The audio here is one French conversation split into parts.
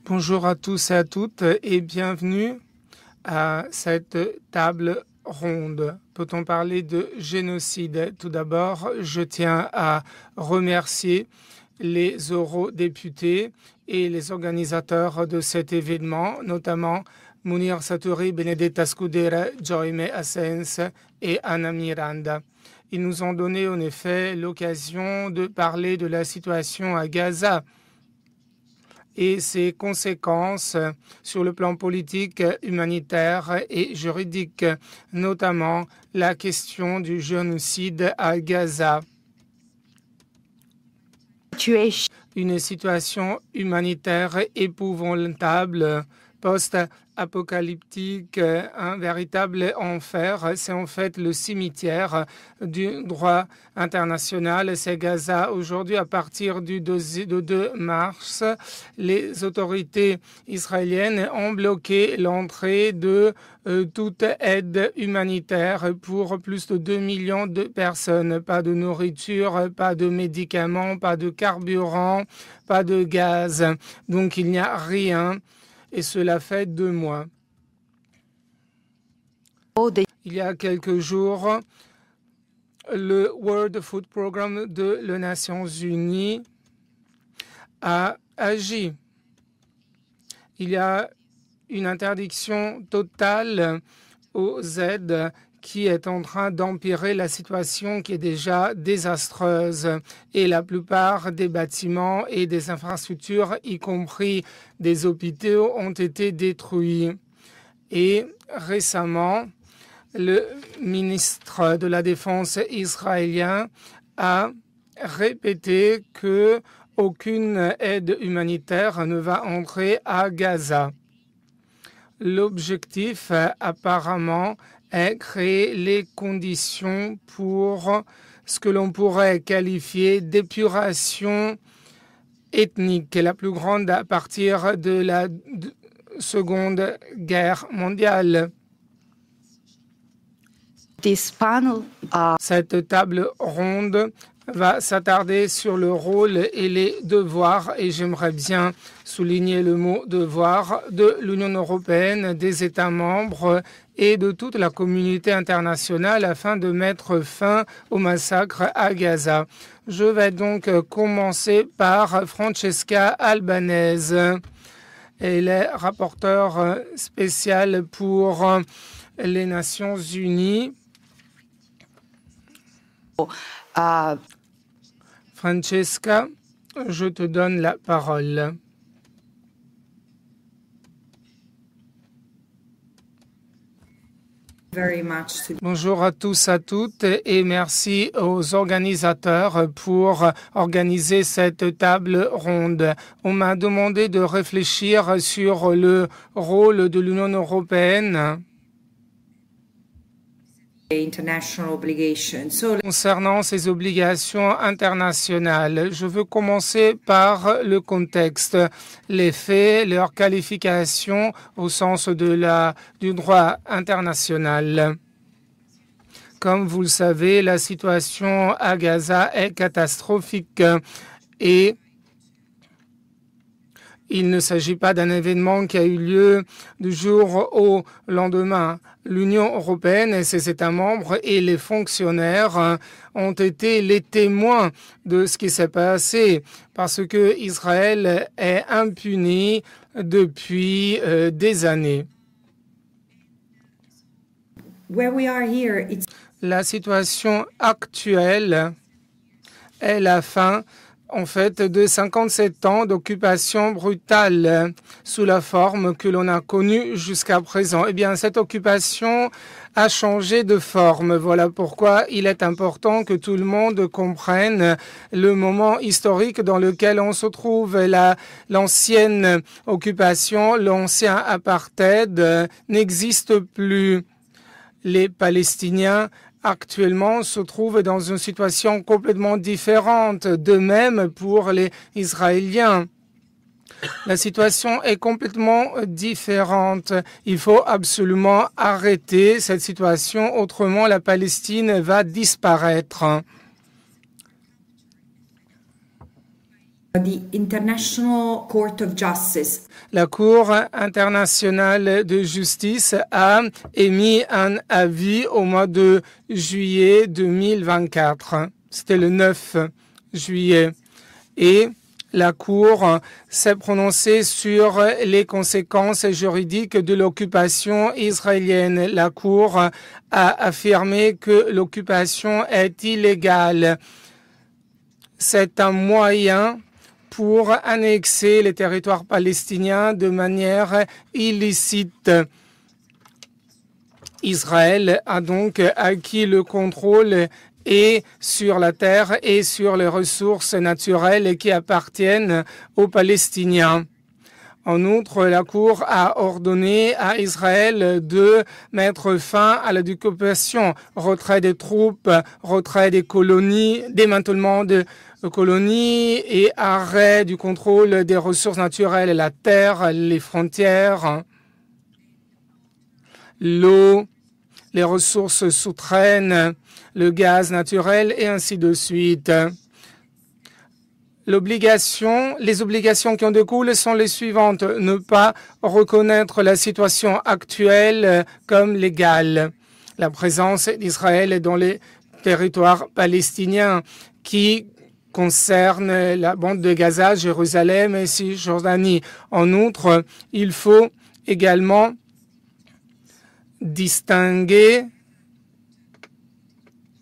Bonjour à tous et à toutes et bienvenue à cette table ronde. Peut-on parler de génocide? Tout d'abord, je tiens à remercier les eurodéputés et les organisateurs de cet événement, notamment Mounir Satouri, Benedetta Scudera, Joyme Assens et Anna Miranda. Ils nous ont donné en effet l'occasion de parler de la situation à Gaza et ses conséquences sur le plan politique, humanitaire et juridique, notamment la question du génocide à Gaza. Une situation humanitaire épouvantable, post-apocalyptique, un véritable enfer. C'est en fait le cimetière du droit international. C'est Gaza. Aujourd'hui, à partir du 2 mars, les autorités israéliennes ont bloqué l'entrée de toute aide humanitaire pour plus de 2 millions de personnes. Pas de nourriture, pas de médicaments, pas de carburant, pas de gaz. Donc il n'y a rien. Et cela fait 2 mois. Il y a quelques jours, le World Food Programme de les Nations Unies a agi. Il y a une interdiction totale aux aides qui est en train d'empirer la situation qui est déjà désastreuse. Et la plupart des bâtiments et des infrastructures, y compris des hôpitaux, ont été détruits. Et récemment, le ministre de la Défense israélien a répété qu'aucune aide humanitaire ne va entrer à Gaza. L'objectif, apparemment, est créer les conditions pour ce que l'on pourrait qualifier d'épuration ethnique, la plus grande à partir de la Seconde Guerre mondiale. Cette table ronde va s'attarder sur le rôle et les devoirs, et j'aimerais bien souligner le mot devoir, de l'Union européenne, des États membres et de toute la communauté internationale afin de mettre fin au massacre à Gaza. Je vais donc commencer par Francesca Albanese. Elle est rapporteure spéciale pour les Nations Unies. Francesca, je te donne la parole. Bonjour à tous, à toutes, et merci aux organisateurs pour organiser cette table ronde. On m'a demandé de réfléchir sur le rôle de l'Union européenne concernant ses obligations internationales. Je veux commencer par le contexte, les faits, leurs qualifications au sens du droit international. Comme vous le savez, la situation à Gaza est catastrophique et il ne s'agit pas d'un événement qui a eu lieu du jour au lendemain. L'Union européenne et ses États membres et les fonctionnaires ont été les témoins de ce qui s'est passé parce que Israël est impuni depuis des années. La situation actuelle est la fin en fait, de 57 ans d'occupation brutale sous la forme que l'on a connue jusqu'à présent. Eh bien, cette occupation a changé de forme. Voilà pourquoi il est important que tout le monde comprenne le moment historique dans lequel on se trouve. L'ancienne occupation, l'ancien apartheid n'existe plus. Les Palestiniens actuellement se trouvent dans une situation complètement différente. De même pour les Israéliens. La situation est complètement différente. Il faut absolument arrêter cette situation, autrement la Palestine va disparaître. The International Court of Justice. La Cour internationale de justice a émis un avis au mois de juillet 2024. C'était le 9 juillet. Et la Cour s'est prononcée sur les conséquences juridiques de l'occupation israélienne. La Cour a affirmé que l'occupation est illégale. C'est un moyen pour annexer les territoires palestiniens de manière illicite. Israël a donc acquis le contrôle et sur la terre et sur les ressources naturelles qui appartiennent aux Palestiniens. En outre, la Cour a ordonné à Israël de mettre fin à l'occupation, retrait des troupes, retrait des colonies, démantèlement de colonies et arrêt du contrôle des ressources naturelles, la terre, les frontières, l'eau, les ressources souterraines, le gaz naturel et ainsi de suite. Les obligations qui en découlent sont les suivantes. Ne pas reconnaître la situation actuelle comme légale. La présence d'Israël dans les territoires palestiniens qui concernent la bande de Gaza, Jérusalem et Cisjordanie. En outre, il faut également distinguer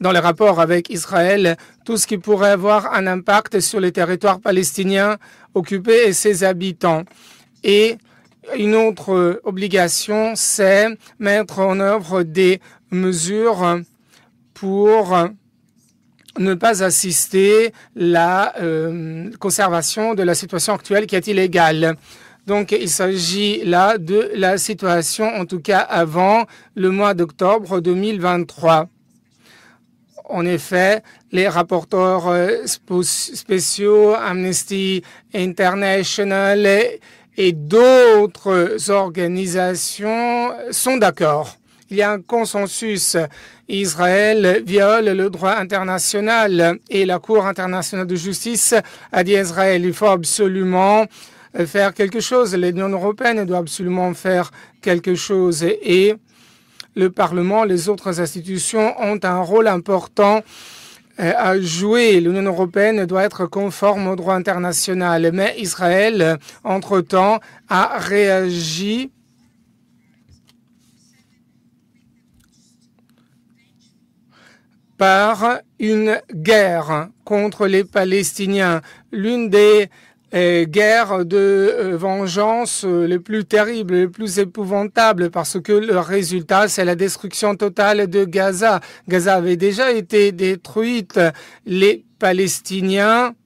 dans les rapports avec Israël tout ce qui pourrait avoir un impact sur les territoires palestiniens occupés et ses habitants. Et une autre obligation, c'est mettre en œuvre des mesures pour ne pas assister la conservation de la situation actuelle qui est illégale. Donc, il s'agit là de la situation, en tout cas avant le mois d'octobre 2023. En effet, les rapporteurs spéciaux, Amnesty International et d'autres organisations sont d'accord. Il y a un consensus. Israël viole le droit international et la Cour internationale de justice a dit à Israël, il faut absolument faire quelque chose. L'Union européenne doit absolument faire quelque chose et le Parlement, les autres institutions ont un rôle important à jouer. L'Union européenne doit être conforme au droit international. Mais Israël, entre-temps, a réagi par une guerre contre les Palestiniens. L'une des guerres de vengeance les plus terribles, les plus épouvantables, parce que le résultat, c'est la destruction totale de Gaza. Gaza avait déjà été détruite. Les Palestiniens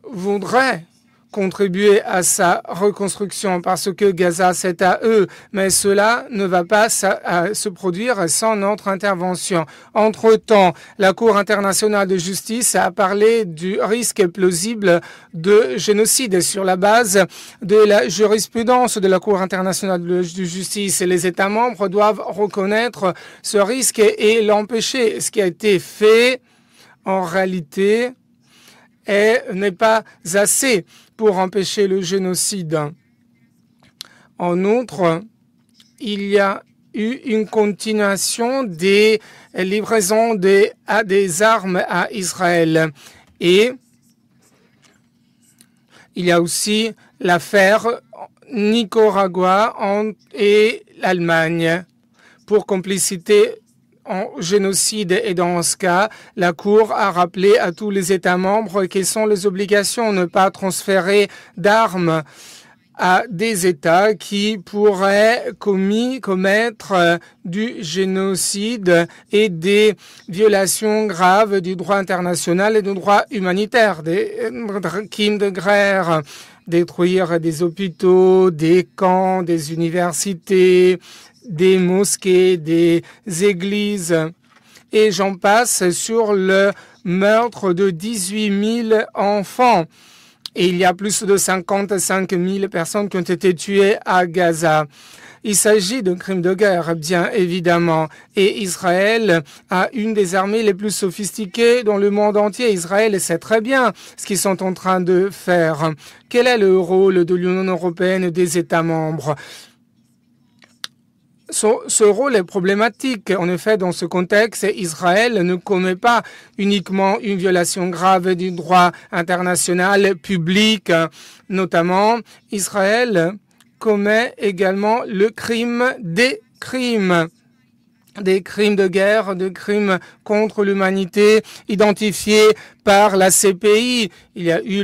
voudraient contribuer à sa reconstruction parce que Gaza, c'est à eux. Mais cela ne va pas se produire sans notre intervention. Entre-temps, la Cour internationale de justice a parlé du risque plausible de génocide sur la base de la jurisprudence de la Cour internationale de justice. Les États membres doivent reconnaître ce risque et l'empêcher. Ce qui a été fait, en réalité, n'est pas assez pour empêcher le génocide. En outre, il y a eu une continuation des livraisons des armes à Israël. Et il y a aussi l'affaire Nicaragua et l'Allemagne pour complicité en génocide. Et dans ce cas, la Cour a rappelé à tous les États membres quelles sont les obligations, ne pas transférer d'armes à des États qui pourraient commettre du génocide et des violations graves du droit international et du droit humanitaire, des crimes de guerre, détruire des hôpitaux, des camps, des universités, des mosquées, des églises, et j'en passe, sur le meurtre de 18 000 enfants. Et il y a plus de 55 000 personnes qui ont été tuées à Gaza. Il s'agit de crimes de guerre, bien évidemment. Et Israël a une des armées les plus sophistiquées dans le monde entier. Israël sait très bien ce qu'ils sont en train de faire. Quel est le rôle de l'Union européenne et des États membres? Ce rôle est problématique. En effet, dans ce contexte, Israël ne commet pas uniquement une violation grave du droit international public. Notamment, Israël commet également le crime des crimes de guerre, de crimes contre l'humanité identifiés par la CPI. Il y a eu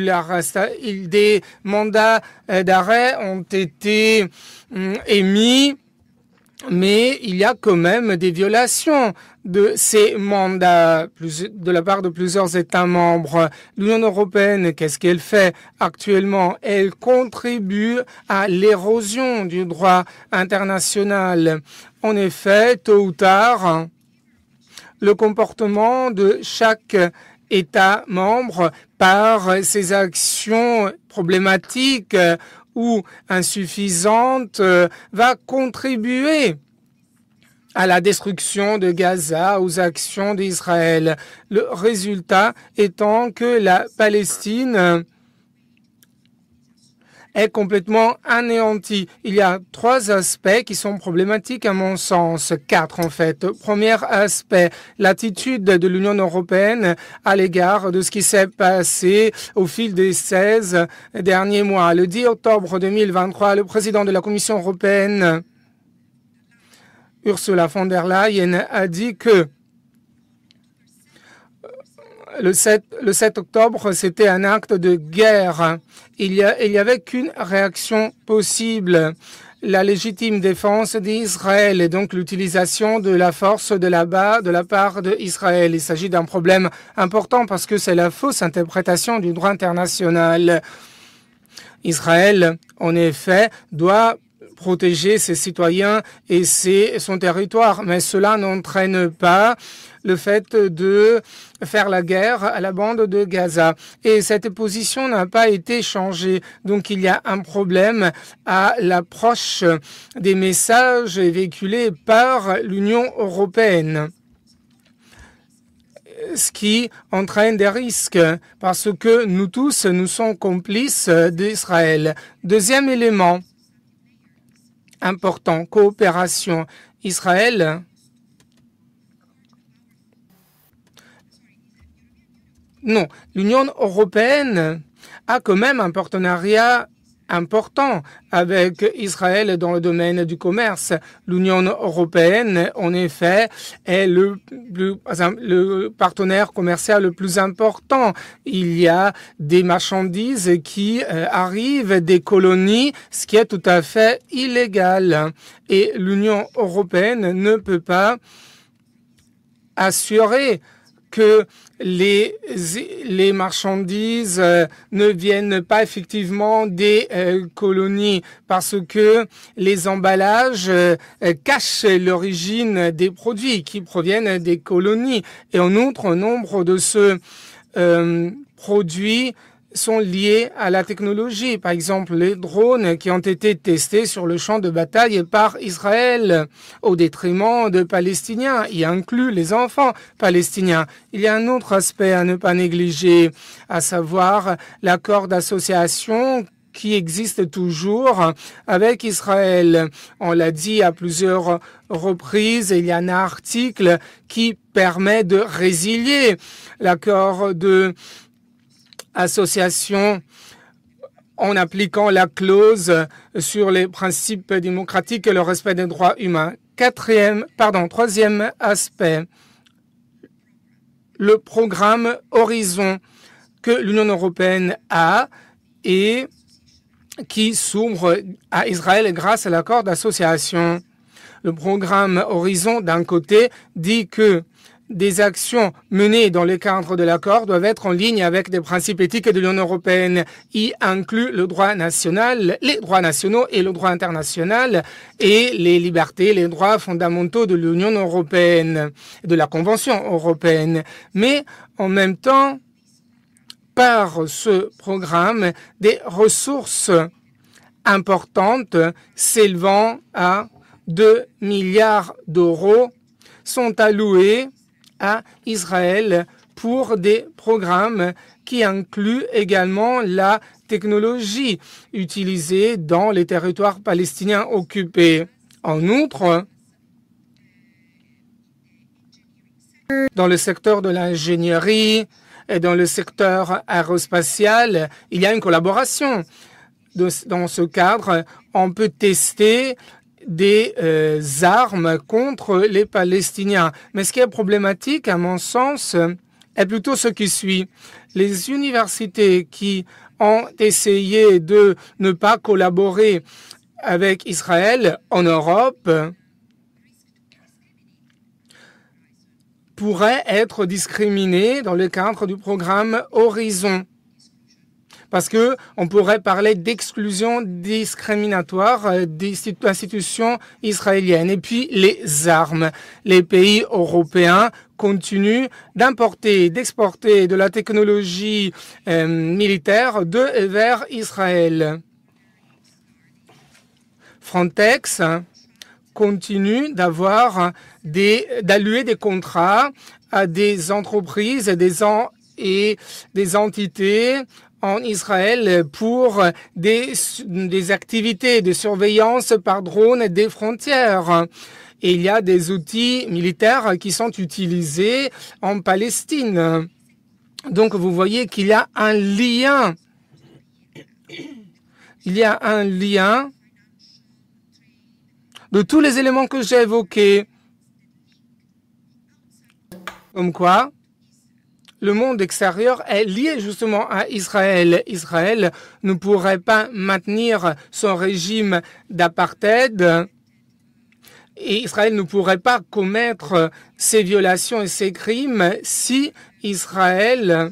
des mandats d'arrêt ont été émis. Mais il y a quand même des violations de ces mandats de la part de plusieurs États membres. L'Union européenne, qu'est-ce qu'elle fait actuellement? Elle contribue à l'érosion du droit international. En effet, tôt ou tard, le comportement de chaque État membre par ses actions problématiques ou insuffisante va contribuer à la destruction de Gaza, aux actions d'Israël. Le résultat étant que la Palestine est complètement anéantie. Il y a 3 aspects qui sont problématiques à mon sens. 4 en fait. Premier aspect, l'attitude de l'Union européenne à l'égard de ce qui s'est passé au fil des 16 derniers mois. Le 10 octobre 2023, le président de la Commission européenne, Ursula von der Leyen, a dit que le 7 octobre, c'était un acte de guerre. Il y avait qu'une réaction possible, la légitime défense d'Israël et donc l'utilisation de la force de là-bas de la part d'Israël. Il s'agit d'un problème important parce que c'est la fausse interprétation du droit international. Israël, en effet, doit protéger ses citoyens et son territoire, mais cela n'entraîne pas le fait de faire la guerre à la bande de Gaza. Et cette position n'a pas été changée. Donc il y a un problème à l'approche des messages véhiculés par l'Union européenne, ce qui entraîne des risques parce que nous tous, nous sommes complices d'Israël. Deuxième élément important, coopération. Israël non, l'Union européenne a quand même un partenariat important avec Israël dans le domaine du commerce. L'Union européenne, en effet, est le partenaire commercial le plus important. Il y a des marchandises qui arrivent des colonies, ce qui est tout à fait illégal. Et l'Union européenne ne peut pas assurer que les marchandises ne viennent pas effectivement des colonies parce que les emballages cachent l'origine des produits qui proviennent des colonies. Et en outre, nombre de ces produits sont liés à la technologie. Par exemple, les drones qui ont été testés sur le champ de bataille par Israël au détriment de Palestiniens, y inclut les enfants palestiniens. Il y a un autre aspect à ne pas négliger, à savoir l'accord d'association qui existe toujours avec Israël. On l'a dit à plusieurs reprises, il y a un article qui permet de résilier l'accord de association en appliquant la clause sur les principes démocratiques et le respect des droits humains. Troisième aspect, le programme Horizon que l'Union européenne a et qui s'ouvre à Israël grâce à l'accord d'association. Le programme Horizon, d'un côté, dit que des actions menées dans le cadre de l'accord doivent être en ligne avec des principes éthiques de l'Union européenne. Y inclut le droit national, les droits nationaux et le droit international et les libertés, les droits fondamentaux de l'Union européenne, de la Convention européenne. Mais en même temps, par ce programme, des ressources importantes s'élevant à 2 milliards d'euros sont alloués à Israël pour des programmes qui incluent également la technologie utilisée dans les territoires palestiniens occupés. En outre, dans le secteur de l'ingénierie et dans le secteur aérospatial, il y a une collaboration. Dans ce cadre, on peut tester des armes contre les Palestiniens. Mais ce qui est problématique, à mon sens, est plutôt ce qui suit. Les universités qui ont essayé de ne pas collaborer avec Israël en Europe pourraient être discriminées dans le cadre du programme Horizon. Parce qu'on pourrait parler d'exclusion discriminatoire des institutions israéliennes. Et puis les armes. Les pays européens continuent d'importer, d'exporter de la technologie militaire de et vers Israël. Frontex continue d'allouer des contrats à des entreprises et des entités en Israël pour des activités de surveillance par drone des frontières. Et il y a des outils militaires qui sont utilisés en Palestine. Donc vous voyez qu'il y a un lien. Il y a un lien de tous les éléments que j'ai évoqués. Comme quoi, le monde extérieur est lié justement à Israël. Israël ne pourrait pas maintenir son régime d'apartheid et Israël ne pourrait pas commettre ces violations et ces crimes si Israël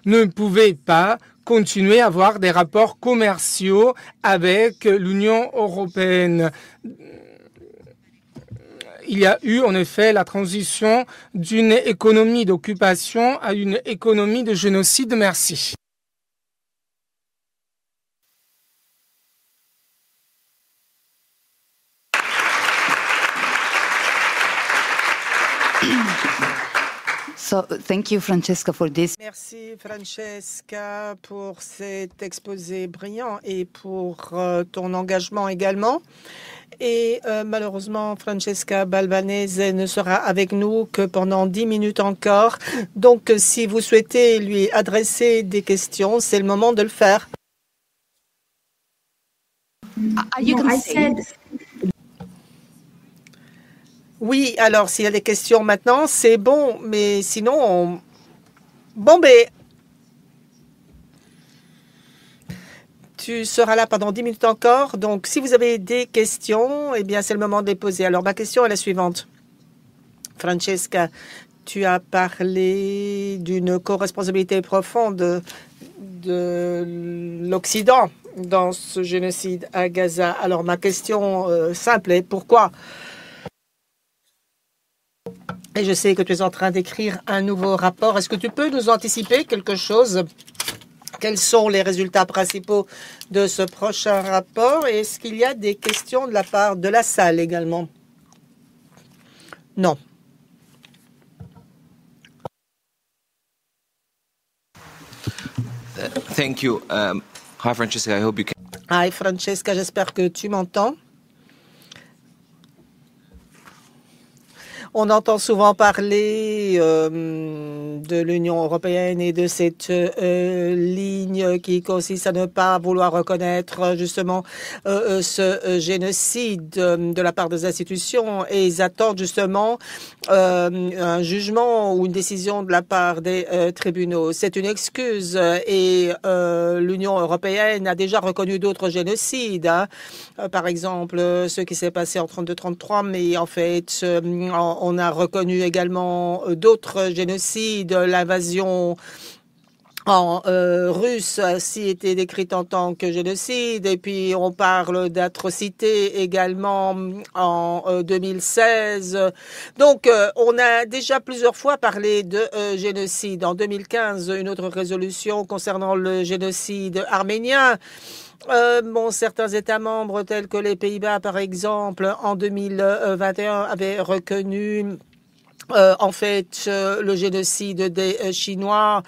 ne pouvait pas continuer à avoir des rapports commerciaux avec l'Union européenne. Il y a eu en effet la transition d'une économie d'occupation à une économie de génocide. Merci. Thank you, Francesca, for this. Merci, Francesca, pour cet exposé brillant et pour ton engagement également. Et malheureusement, Francesca Balvanese ne sera avec nous que pendant 10 minutes encore. Donc, si vous souhaitez lui adresser des questions, c'est le moment de le faire. Oui, alors s'il y a des questions maintenant, c'est bon, mais sinon, bon, ben, tu seras là pendant 10 minutes encore. Donc, si vous avez des questions, eh bien, c'est le moment de les poser. Alors, ma question est la suivante. Francesca, tu as parlé d'une co-responsabilité profonde de l'Occident dans ce génocide à Gaza. Alors, ma question simple est pourquoi? Et je sais que tu es en train d'écrire un nouveau rapport. Est-ce que tu peux nous anticiper quelque chose? Quels sont les résultats principaux de ce prochain rapport? Et est-ce qu'il y a des questions de la part de la salle également? Non. Thank you. Hi, Francesca. I hope you can. Hi, Francesca. J'espère que tu m'entends. On entend souvent parler de l'Union européenne et de cette ligne qui consiste à ne pas vouloir reconnaître justement ce génocide de la part des institutions et ils attendent justement un jugement ou une décision de la part des tribunaux. C'est une excuse et l'Union européenne a déjà reconnu d'autres génocides, hein. Par exemple ce qui s'est passé en 32-33, mais en fait on a reconnu également d'autres génocides, l'invasion en russe a été décrite en tant que génocide, et puis on parle d'atrocité également en 2016. Donc, on a déjà plusieurs fois parlé de génocide. En 2015, une autre résolution concernant le génocide arménien. Certains États membres tels que les Pays-Bas, par exemple, en 2021, avaient reconnu le génocide des Chinois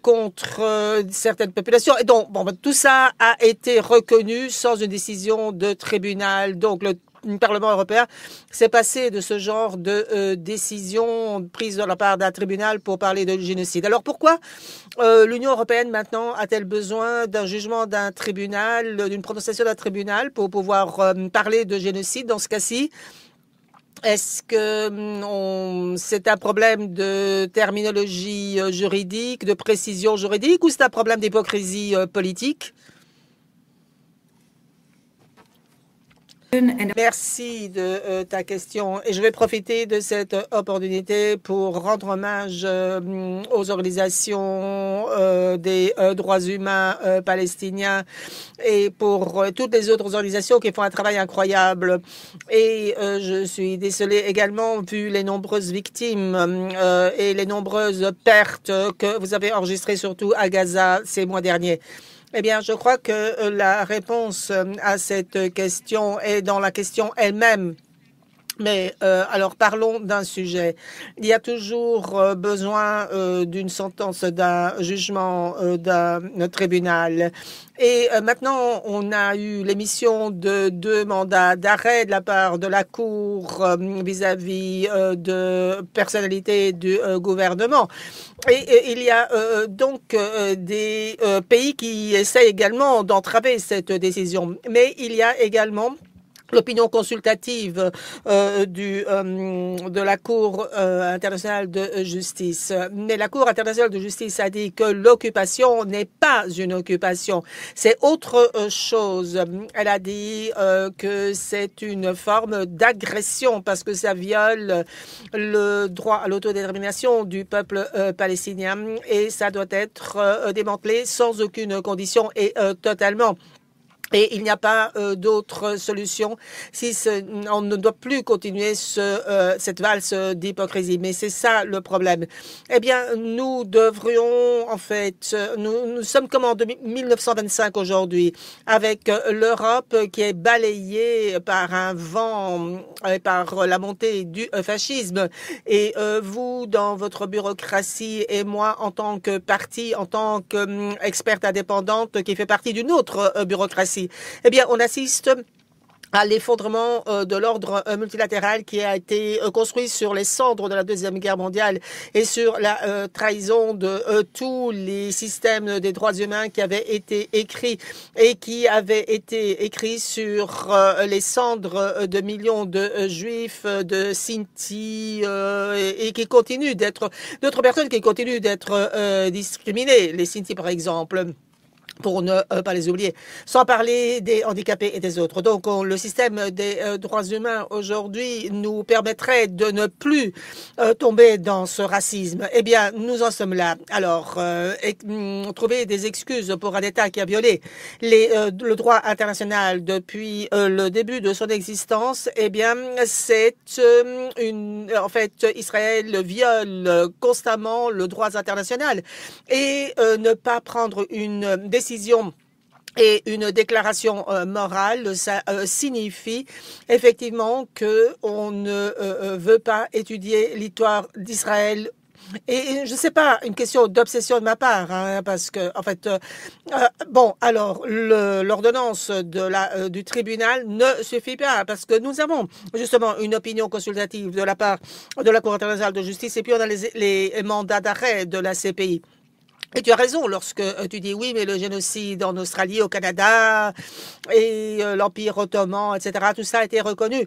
contre certaines populations. Et donc, tout ça a été reconnu sans une décision de tribunal. Donc, le Parlement européen s'est passé de ce genre de décision prise de la part d'un tribunal pour parler de génocide. Alors, pourquoi l'Union européenne, maintenant, a-t-elle besoin d'un jugement d'un tribunal, d'une prononciation d'un tribunal pour pouvoir parler de génocide dans ce cas-ci? Est-ce que c'est un problème de terminologie juridique, de précision juridique, ou c'est un problème d'hypocrisie politique? Merci de ta question, et je vais profiter de cette opportunité pour rendre hommage aux organisations des droits humains palestiniens et pour toutes les autres organisations qui font un travail incroyable. Et je suis désolée également, vu les nombreuses victimes et les nombreuses pertes que vous avez enregistrées, surtout à Gaza ces mois derniers. Eh bien, je crois que la réponse à cette question est dans la question elle-même. Mais alors, parlons d'un sujet. Il y a toujours besoin d'une sentence, d'un jugement d'un tribunal. Et maintenant, on a eu l'émission de 2 mandats d'arrêt de la part de la Cour vis-à-vis de personnalités du gouvernement. Et il y a donc des pays qui essaient également d'entraver cette décision. Mais il y a également l'opinion consultative de la Cour internationale de justice. Mais la Cour internationale de justice a dit que l'occupation n'est pas une occupation, c'est autre chose. Elle a dit que c'est une forme d'agression parce que ça viole le droit à l'autodétermination du peuple palestinien et ça doit être démantelé sans aucune condition et totalement. Et il n'y a pas d'autre solution si on ne doit plus continuer cette valse d'hypocrisie. Mais c'est ça le problème. Eh bien, nous devrions, en fait, nous sommes comme en 1925 aujourd'hui, avec l'Europe qui est balayée par un vent, par la montée du fascisme. Et vous, dans votre bureaucratie, et moi, en tant que parti, en tant qu'experte indépendante qui fait partie d'une autre bureaucratie, eh bien, on assiste à l'effondrement de l'ordre multilatéral qui a été construit sur les cendres de la Deuxième Guerre mondiale et sur la trahison de tous les systèmes des droits humains qui avaient été écrits et qui avaient été écrits sur les cendres de millions de Juifs, de Sinti et qui continuent d'être, d'autres personnes qui continuent d'être discriminées, les Sinti par exemple, pour ne pas les oublier, sans parler des handicapés et des autres. Donc, le système des droits humains aujourd'hui nous permettrait de ne plus tomber dans ce racisme. Eh bien, nous en sommes là. Alors, trouver des excuses pour un État qui a violé le droit international depuis le début de son existence, eh bien, c'est en fait, Israël viole constamment le droit international et ne pas prendre une décision et une déclaration morale, ça signifie effectivement que on ne veut pas étudier l'histoire d'Israël. Et je ne sais pas, une question d'obsession de ma part, hein, parce que, en fait, alors, l'ordonnance du tribunal ne suffit pas, parce que nous avons justement une opinion consultative de la part de la Cour internationale de justice, et puis on a les mandats d'arrêt de la CPI. Et tu as raison lorsque tu dis oui, mais le génocide en Australie, au Canada et l'Empire ottoman, etc., tout ça a été reconnu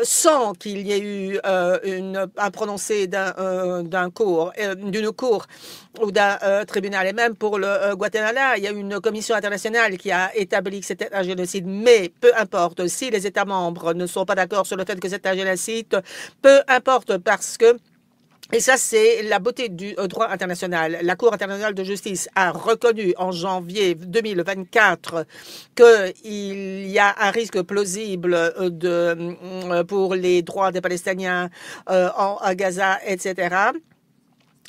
sans qu'il y ait eu un prononcé d'une cour ou d'un tribunal. Et même pour le Guatemala, il y a une commission internationale qui a établi que c'était un génocide. Mais peu importe, si les États membres ne sont pas d'accord sur le fait que c'est un génocide, peu importe parce que Et ça, c'est la beauté du droit international. La Cour internationale de justice a reconnu en janvier 2024 qu'il y a un risque plausible pour les droits des Palestiniens à Gaza, etc.,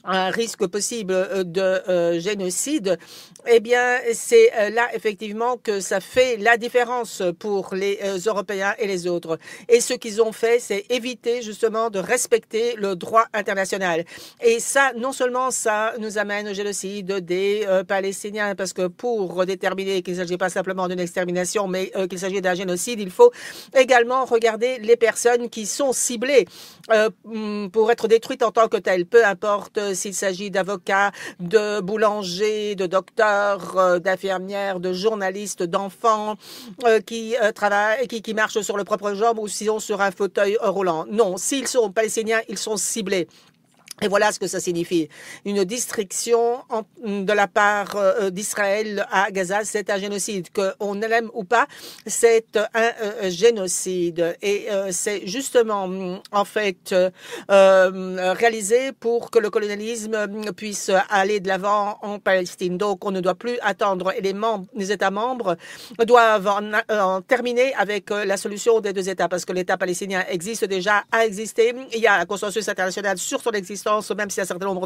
un risque possible de génocide, eh bien, c'est là, effectivement, que ça fait la différence pour les Européens et les autres. Et ce qu'ils ont fait, c'est éviter, justement, de respecter le droit international. Et ça, non seulement ça nous amène au génocide des Palestiniens, parce que pour déterminer qu'il ne s'agit pas simplement d'une extermination, mais qu'il s'agit d'un génocide, il faut également regarder les personnes qui sont ciblées pour être détruites en tant que telles, peu importe s'il s'agit d'avocats, de boulangers, de docteurs, d'infirmières, de journalistes, d'enfants qui travaillent, qui marchent sur leurs propres jambes ou sinon sur un fauteuil roulant. Non, s'ils sont palestiniens, ils sont ciblés. Et voilà ce que ça signifie. Une destruction de la part d'Israël à Gaza, c'est un génocide. Qu'on l'aime ou pas, c'est un génocide. Et c'est justement, en fait, réalisé pour que le colonialisme puisse aller de l'avant en Palestine. Donc, on ne doit plus attendre. Et les États membres doivent en terminer avec la solution des deux États, parce que l'État palestinien existe déjà, a existé. Il y a un consensus international sur son existence, même si un certain nombre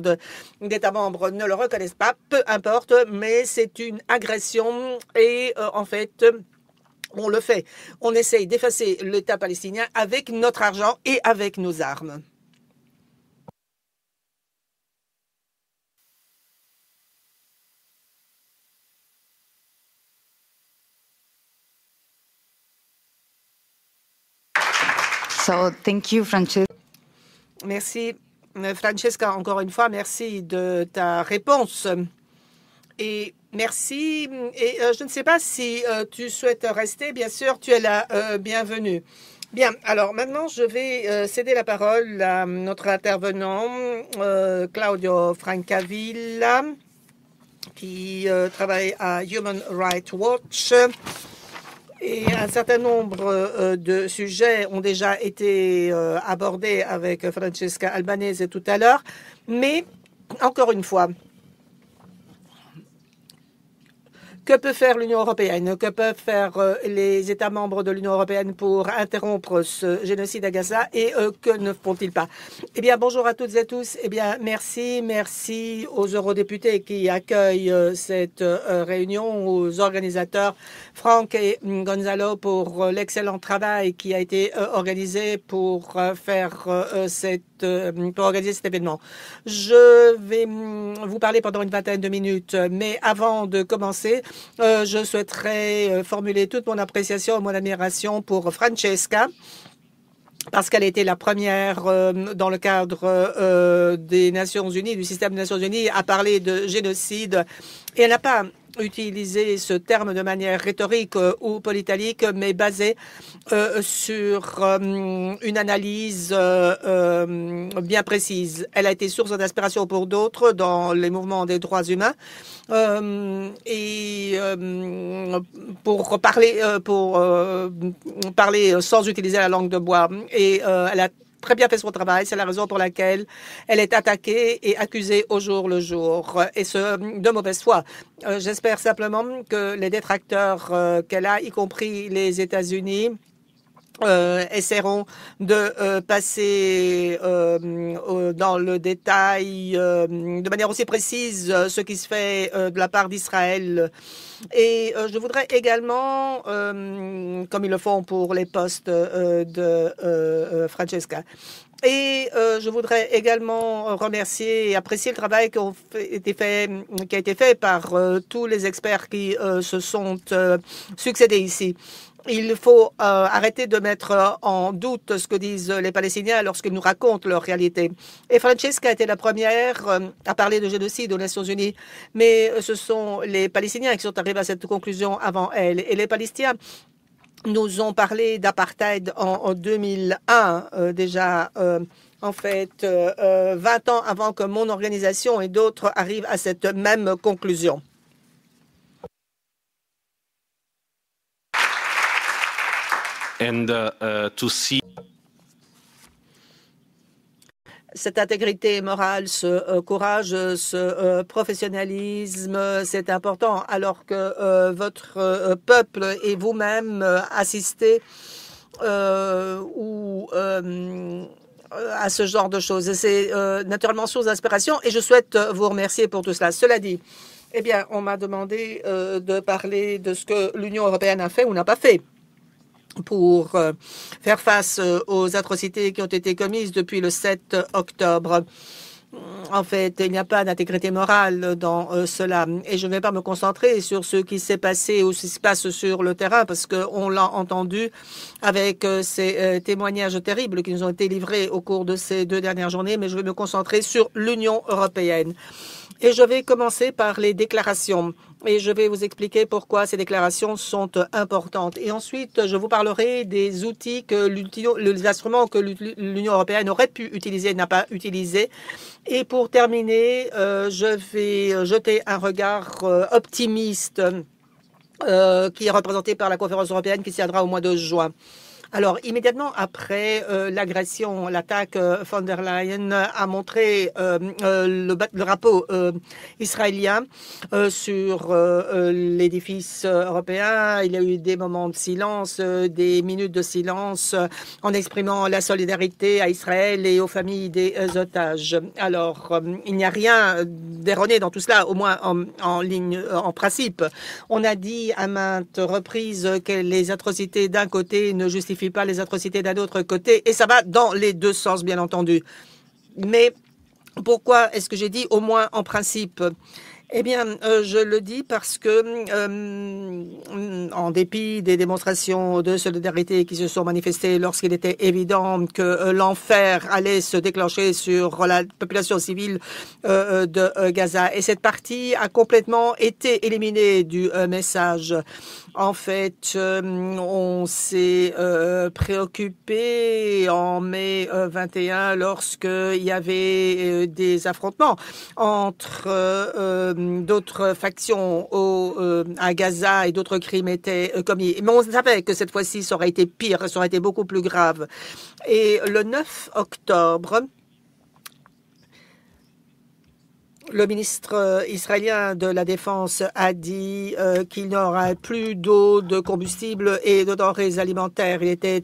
d'États membres ne le reconnaissent pas, peu importe, mais c'est une agression et en fait, on le fait. On essaye d'effacer l'État palestinien avec notre argent et avec nos armes. So, thank you, Francesca. Merci, Francesca, encore une fois, merci de ta réponse. Et merci. Et je ne sais pas si tu souhaites rester. Bien sûr, tu es la bienvenue. Bien, alors maintenant, je vais céder la parole à notre intervenant, Claudio Francavilla, qui travaille à Human Rights Watch. Et un certain nombre de sujets ont déjà été abordés avec Francesca Albanese tout à l'heure. Mais, encore une fois, que peut faire l'Union européenne? Que peuvent faire les États membres de l'Union européenne pour interrompre ce génocide à Gaza? Et que ne font-ils pas? Eh bien, bonjour à toutes et à tous. Eh bien, merci aux eurodéputés qui accueillent cette réunion, aux organisateurs, Franck et Gonzalo, pour l'excellent travail qui a été organisé pour pour organiser cet événement. Je vais vous parler pendant une vingtaine de minutes, mais avant de commencer, je souhaiterais formuler toute mon appréciation et mon admiration pour Francesca, parce qu'elle était la première dans le cadre des Nations Unies, du système des Nations Unies, à parler de génocide. Et elle n'a pas utilisé ce terme de manière rhétorique ou politique, mais basé sur une analyse bien précise. Elle a été source d'inspiration pour d'autres dans les mouvements des droits humains pour parler sans utiliser la langue de bois. Et elle a très bien fait son travail. C'est la raison pour laquelle elle est attaquée et accusée au jour le jour, et ce, de mauvaise foi. J'espère simplement que les détracteurs qu'elle a, y compris les États-Unis, essaieront de passer dans le détail de manière aussi précise ce qui se fait de la part d'Israël. Et je voudrais également, comme ils le font pour les postes de Francesca, et je voudrais également remercier et apprécier le travail qui a été fait par tous les experts qui se sont succédés ici. Il faut arrêter de mettre en doute ce que disent les Palestiniens lorsqu'ils nous racontent leur réalité. Et Francesca a été la première à parler de génocide aux Nations Unies, mais ce sont les Palestiniens qui sont arrivés à cette conclusion avant elle. Et les Palestiniens nous ont parlé d'apartheid en 2001, déjà en fait 20 ans avant que mon organisation et d'autres arrivent à cette même conclusion. And to see Cette intégrité morale, ce courage, ce professionnalisme, c'est important, alors que votre peuple et vous-même assistez à ce genre de choses. C'est naturellement source d'inspiration et je souhaite vous remercier pour tout cela. Cela dit, eh bien, on m'a demandé de parler de ce que l'Union européenne a fait ou n'a pas fait pour faire face aux atrocités qui ont été commises depuis le 7 octobre. En fait, il n'y a pas d'intégrité morale dans cela. Et je ne vais pas me concentrer sur ce qui s'est passé ou ce qui se passe sur le terrain parce qu'on l'a entendu avec ces témoignages terribles qui nous ont été livrés au cours de ces 2 dernières journées, mais je vais me concentrer sur l'Union européenne. Et je vais commencer par les déclarations. Et je vais vous expliquer pourquoi ces déclarations sont importantes. Et ensuite, je vous parlerai des outils les instruments que l'Union européenne aurait pu utiliser et n'a pas utilisé. Et pour terminer, je vais jeter un regard optimiste qui est représenté par la conférence européenne qui se tiendra au mois de juin. Alors, immédiatement après l'agression, l'attaque, von der Leyen a montré le drapeau israélien sur l'édifice européen. Il y a eu des moments de silence, des minutes de silence en exprimant la solidarité à Israël et aux familles des otages. Alors, il n'y a rien d'erroné dans tout cela, au moins en principe. On a dit à maintes reprises que les atrocités d'un côté ne justifient pas les atrocités d'un autre côté, et ça va dans les 2 sens, bien entendu. Mais pourquoi est-ce que j'ai dit au moins en principe? Eh bien, je le dis parce que, en dépit des démonstrations de solidarité qui se sont manifestées lorsqu'il était évident que l'enfer allait se déclencher sur la population civile de Gaza, et cette partie a complètement été éliminée du message. En fait, on s'est préoccupé en mai 21 lorsqu'il y avait des affrontements entre d'autres factions à Gaza et d'autres crimes étaient commis. Mais on savait que cette fois-ci, ça aurait été pire, ça aurait été beaucoup plus grave. Et le 9 octobre, le ministre israélien de la Défense a dit qu'il n'y aura plus d'eau, de combustible et de denrées alimentaires. Il était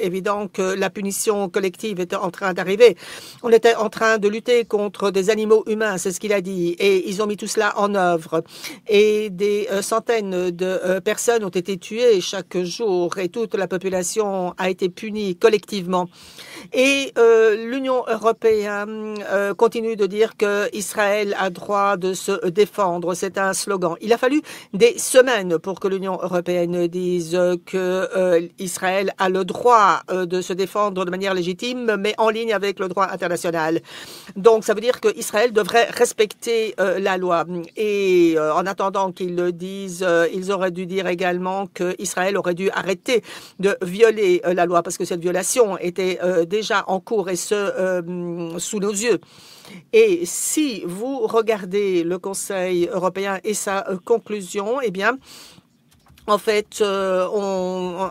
évident que la punition collective était en train d'arriver. On était en train de lutter contre des animaux humains, c'est ce qu'il a dit. Et ils ont mis tout cela en œuvre. Et des centaines de personnes ont été tuées chaque jour et toute la population a été punie collectivement. Et l'Union européenne continue de dire que Israël a droit de se défendre. C'est un slogan. Il a fallu des semaines pour que l'Union européenne dise que Israël a le droit de se défendre de manière légitime, mais en ligne avec le droit international. Donc, ça veut dire qu'Israël devrait respecter la loi. Et en attendant qu'ils le disent, ils auraient dû dire également qu'Israël aurait dû arrêter de violer la loi parce que cette violation était déjà en cours et sous nos yeux. Et si vous regardez le Conseil européen et sa conclusion, eh bien, en fait,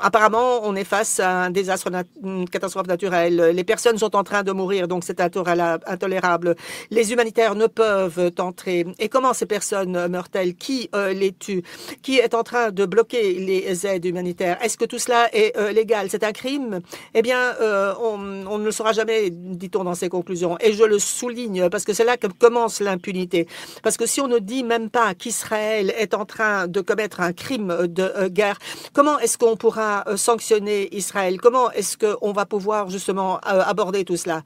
apparemment, on est face à un désastre, une catastrophe naturelle. Les personnes sont en train de mourir, donc c'est intolérable. Les humanitaires ne peuvent entrer. Et comment ces personnes meurent-elles? Qui les tue? Qui est en train de bloquer les aides humanitaires? Est-ce que tout cela est légal? C'est un crime? Eh bien, on ne le saura jamais, dit-on dans ces conclusions. Et je le souligne parce que c'est là que commence l'impunité. Parce que si on ne dit même pas qu'Israël est en train de commettre un crime de guerre, comment est-ce qu'on pourra sanctionner Israël? Comment est-ce qu'on va pouvoir justement aborder tout cela?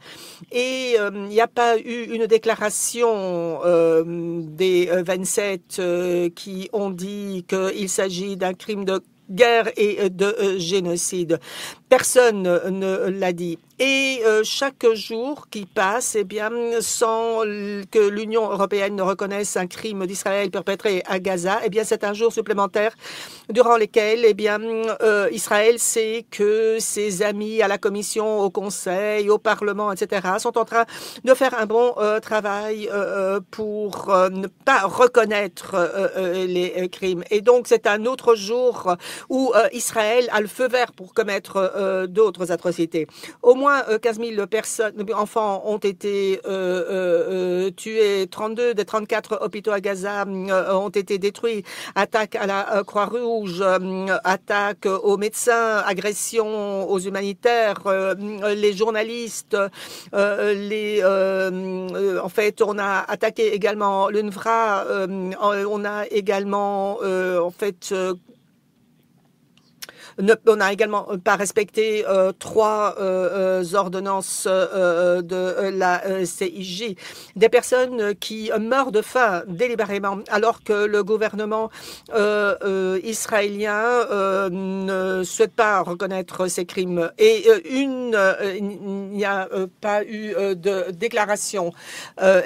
Et il n'y a pas eu une déclaration des 27 qui ont dit qu'il s'agit d'un crime de guerre et de génocide. Personne ne l'a dit. Et chaque jour qui passe, eh bien, sans que l'Union européenne ne reconnaisse un crime d'Israël perpétré à Gaza, eh bien, c'est un jour supplémentaire durant lequel, eh bien, Israël sait que ses amis à la Commission, au Conseil, au Parlement, etc., sont en train de faire un bon travail pour ne pas reconnaître les crimes. Et donc, c'est un autre jour où Israël a le feu vert pour commettre d'autres atrocités. Au moins 15 000 enfants ont été tués, 32 des 34 hôpitaux à Gaza ont été détruits, attaques à la Croix-Rouge, attaques aux médecins, agressions aux humanitaires, les journalistes, en fait, on a attaqué également l'UNRWA, on a également, on n'a également pas respecté 3 ordonnances de la CIJ. Des personnes qui meurent de faim délibérément alors que le gouvernement israélien ne souhaite pas reconnaître ces crimes. Et il n'y a pas eu de déclaration.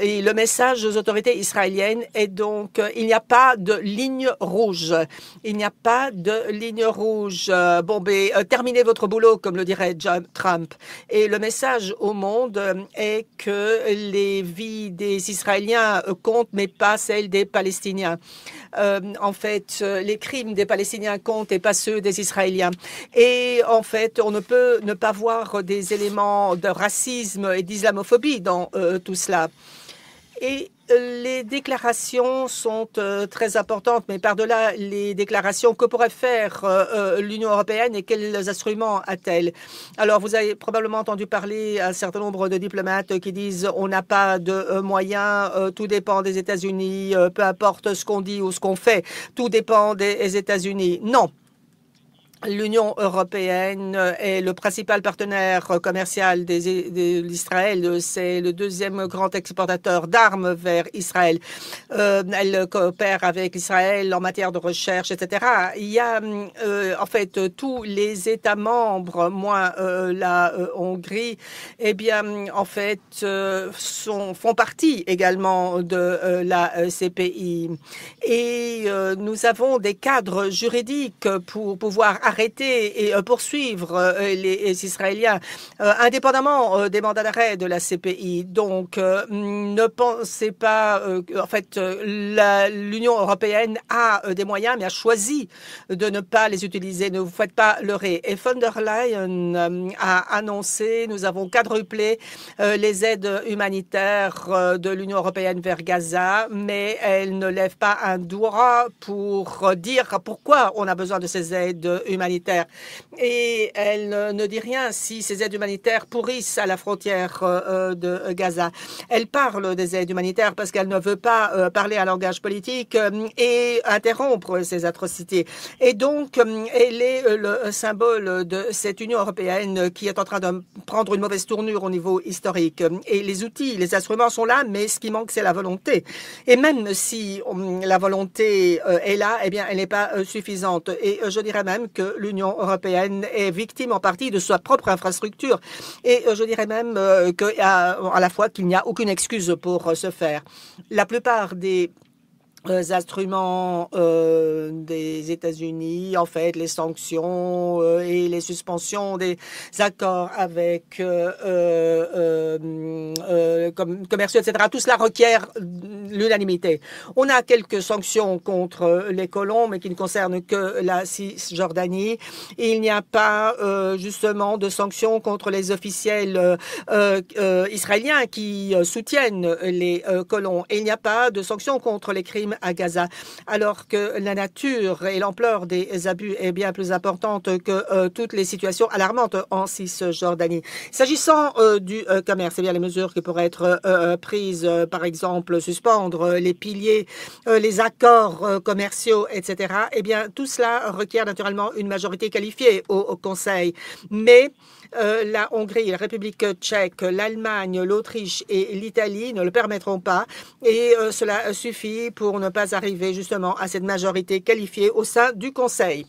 Et le message aux autorités israéliennes est donc il n'y a pas de ligne rouge. Il n'y a pas de ligne rouge. Terminez votre boulot, comme le dirait Trump. Et le message au monde est que les vies des Israéliens comptent, mais pas celles des Palestiniens. En fait, les crimes des Palestiniens comptent et pas ceux des Israéliens. Et en fait, on ne peut ne pas voir des éléments de racisme et d'islamophobie dans tout cela. Et les déclarations sont très importantes, mais par-delà les déclarations, que pourrait faire l'Union européenne et quels instruments a-t-elle? Alors, vous avez probablement entendu parler à un certain nombre de diplomates qui disent on n'a pas de moyens, tout dépend des États-Unis, peu importe ce qu'on dit ou ce qu'on fait, tout dépend des États-Unis. Non. L'Union européenne est le principal partenaire commercial d'Israël. C'est le deuxième grand exportateur d'armes vers Israël. Elle coopère avec Israël en matière de recherche, etc. Il y a en fait tous les États membres, moins la Hongrie, eh bien en fait font partie également de la CPI. Et nous avons des cadres juridiques pour pouvoir arrêter et poursuivre les Israéliens, indépendamment des mandats d'arrêt de la CPI. Donc, ne pensez pas... en fait, l'Union européenne a des moyens, mais a choisi de ne pas les utiliser. Ne vous faites pas leurrer. Et von der Leyen a annoncé, nous avons quadruplé les aides humanitaires de l'Union européenne vers Gaza, mais elle ne lève pas un doigt pour dire pourquoi on a besoin de ces aides humanitaires. Et elle ne dit rien si ces aides humanitaires pourrissent à la frontière de Gaza. Elle parle des aides humanitaires parce qu'elle ne veut pas parler un langage politique et interrompre ces atrocités. Et donc, elle est le symbole de cette Union européenne qui est en train de prendre une mauvaise tournure au niveau historique. Et les outils, les instruments sont là, mais ce qui manque, c'est la volonté. Et même si la volonté est là, eh bien, elle n'est pas suffisante. Et je dirais même que l'Union européenne est victime en partie de sa propre infrastructure. Et je dirais même à la fois qu'il n'y a aucune excuse pour ce faire. La plupart des instruments des États-Unis, en fait, les sanctions et les suspensions des accords avec commerciaux, etc. Tout cela requiert l'unanimité. On a quelques sanctions contre les colons, mais qui ne concernent que la Cisjordanie. Il n'y a pas justement de sanctions contre les officiels israéliens qui soutiennent les colons. Et il n'y a pas de sanctions contre les crimes à Gaza, alors que la nature et l'ampleur des abus est bien plus importante que toutes les situations alarmantes en Cisjordanie. S'agissant du commerce, eh bien les mesures qui pourraient être prises, par exemple suspendre les piliers, les accords commerciaux, etc. Eh bien tout cela requiert naturellement une majorité qualifiée au Conseil, mais la Hongrie, la République tchèque, l'Allemagne, l'Autriche et l'Italie ne le permettront pas et cela suffit pour ne pas arriver justement à cette majorité qualifiée au sein du Conseil.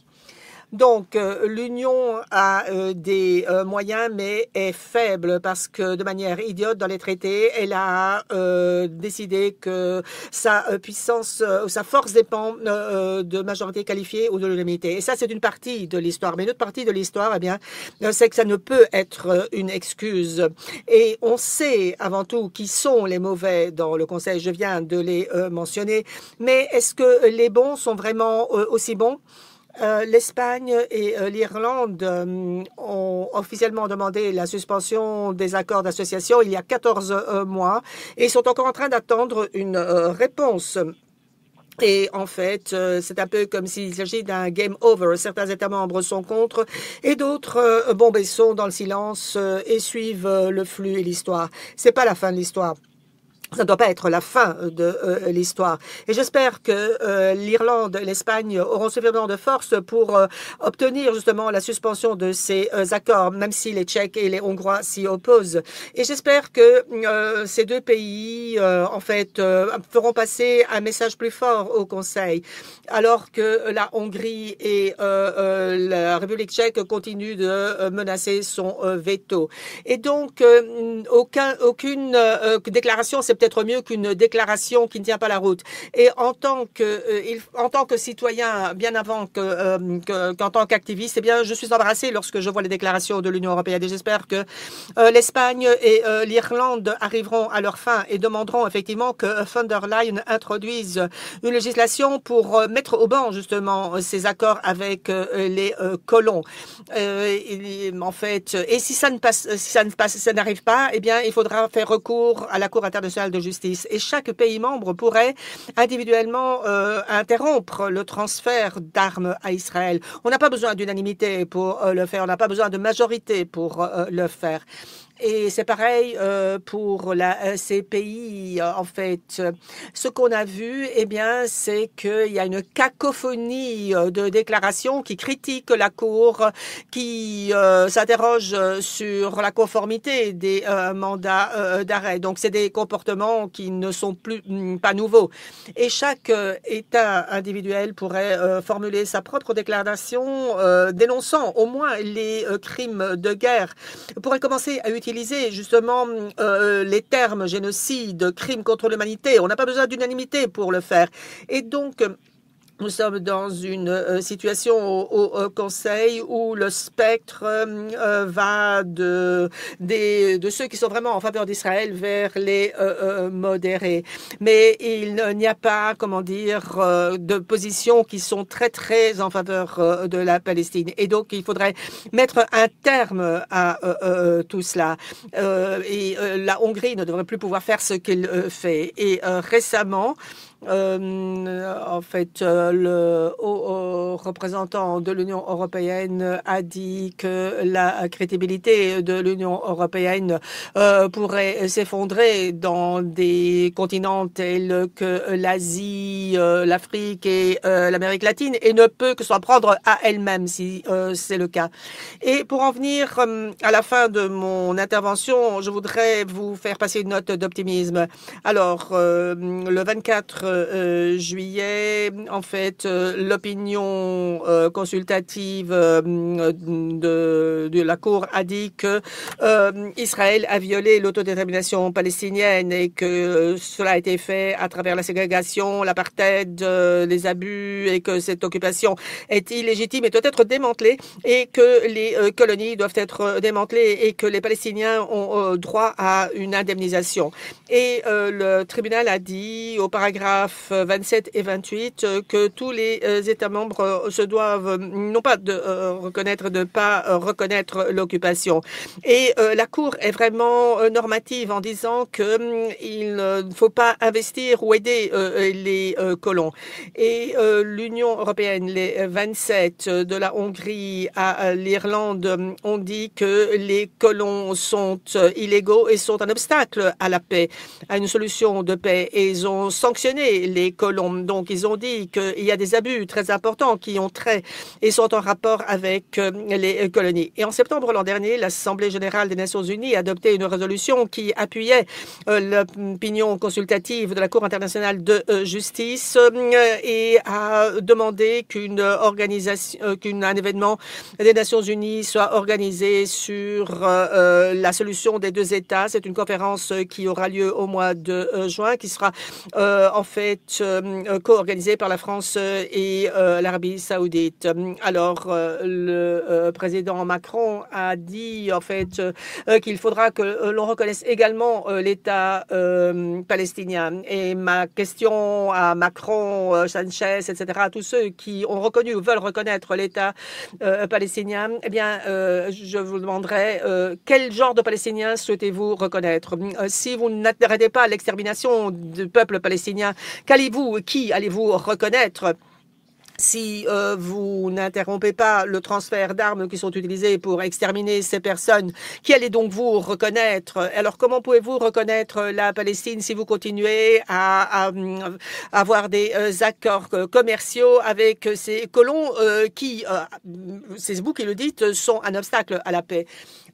Donc, l'Union a des moyens, mais est faible parce que, de manière idiote, dans les traités, elle a décidé que sa puissance, sa force dépend de majorité qualifiée ou de l'unanimité. Et ça, c'est une partie de l'histoire. Mais une autre partie de l'histoire, eh bien, c'est que ça ne peut être une excuse. Et on sait avant tout qui sont les mauvais dans le Conseil. Je viens de les mentionner. Mais est-ce que les bons sont vraiment aussi bons? L'Espagne et l'Irlande ont officiellement demandé la suspension des accords d'association il y a 14 mois et sont encore en train d'attendre une réponse. Et en fait, c'est un peu comme s'il s'agit d'un game over. Certains États membres sont contre et d'autres sont dans le silence et suivent le flux et l'histoire. C'est pas la fin de l'histoire. Ça ne doit pas être la fin de l'histoire. Et j'espère que l'Irlande et l'Espagne auront suffisamment de force pour obtenir justement la suspension de ces accords, même si les Tchèques et les Hongrois s'y opposent. Et j'espère que ces deux pays, feront passer un message plus fort au Conseil, alors que la Hongrie et la République tchèque continuent de menacer son veto. Et donc, aucune déclaration, c'est peut-être mieux qu'une déclaration qui ne tient pas la route. Et en tant que citoyen, bien avant qu'en tant qu'activiste, eh bien, je suis embarrassée lorsque je vois les déclarations de l'Union européenne. Et j'espère que l'Espagne et l'Irlande arriveront à leur fin et demanderont effectivement que von der Leyen introduise une législation pour mettre au banc justement ces accords avec les colons. Et si ça n'arrive pas, eh bien, il faudra faire recours à la Cour internationale de justice. Et chaque pays membre pourrait individuellement interrompre le transfert d'armes à Israël. On n'a pas besoin d'unanimité pour le faire. On n'a pas besoin de majorité pour le faire. Et c'est pareil pour ces pays. En fait, ce qu'on a vu, eh bien, c'est qu'il y a une cacophonie de déclarations qui critiquent la Cour, qui s'interrogent sur la conformité des mandats d'arrêt. Donc, c'est des comportements qui ne sont pas nouveaux. Et chaque État individuel pourrait formuler sa propre déclaration dénonçant au moins les crimes de guerre. Pourrait commencer à utiliser justement les termes génocide, crime contre l'humanité. On n'a pas besoin d'unanimité pour le faire. Et donc, nous sommes dans une situation au Conseil où le spectre va de ceux qui sont vraiment en faveur d'Israël vers les modérés. Mais il n'y a pas, de positions qui sont très, très en faveur de la Palestine. Et donc, il faudrait mettre un terme à tout cela. Et la Hongrie ne devrait plus pouvoir faire ce qu'elle fait. Et récemment, le haut représentant de l'Union européenne a dit que la crédibilité de l'Union européenne pourrait s'effondrer dans des continents tels que l'Asie, l'Afrique et l'Amérique latine et ne peut que s'en prendre à elle-même si c'est le cas. Et pour en venir à la fin de mon intervention, je voudrais vous faire passer une note d'optimisme. Alors, le 24 juillet, en fait, l'opinion consultative de la Cour a dit que Israël a violé l'autodétermination palestinienne et que cela a été fait à travers la ségrégation, l'apartheid, les abus et que cette occupation est illégitime et doit être démantelée et que les colonies doivent être démantelées et que les Palestiniens ont droit à une indemnisation. Et le tribunal a dit au paragraphe 27 et 28 que tous les États membres se doivent non pas de reconnaître, de pas reconnaître l'occupation. Et la Cour est vraiment normative en disant qu'il ne faut pas investir ou aider les colons. Et l'Union européenne, les 27 de la Hongrie à l'Irlande ont dit que les colons sont illégaux et sont un obstacle à la paix, à une solution de paix. Et ils ont sanctionné les colons. Donc, ils ont dit qu'il y a des abus très importants qui ont trait et sont en rapport avec les colonies. Et en septembre l'an dernier, l'Assemblée générale des Nations unies a adopté une résolution qui appuyait l'opinion consultative de la Cour internationale de justice et a demandé qu'un événement des Nations unies soit organisé sur la solution des deux États. C'est une conférence qui aura lieu au mois de juin, qui sera fait co-organisé par la France et l'Arabie Saoudite. Alors, le président Macron a dit en fait qu'il faudra que l'on reconnaisse également l'État palestinien. Et ma question à Macron, Sanchez, etc., à tous ceux qui ont reconnu ou veulent reconnaître l'État palestinien, eh bien, je vous demanderai quel genre de Palestiniens souhaitez-vous reconnaître? Si vous n'arrêtez pas l'extermination du peuple palestinien, qui allez-vous reconnaître? Si vous n'interrompez pas le transfert d'armes qui sont utilisées pour exterminer ces personnes, qui allez donc vous reconnaître? Alors, comment pouvez-vous reconnaître la Palestine si vous continuez à avoir des accords commerciaux avec ces colons qui, c'est vous qui le dites, sont un obstacle à la paix?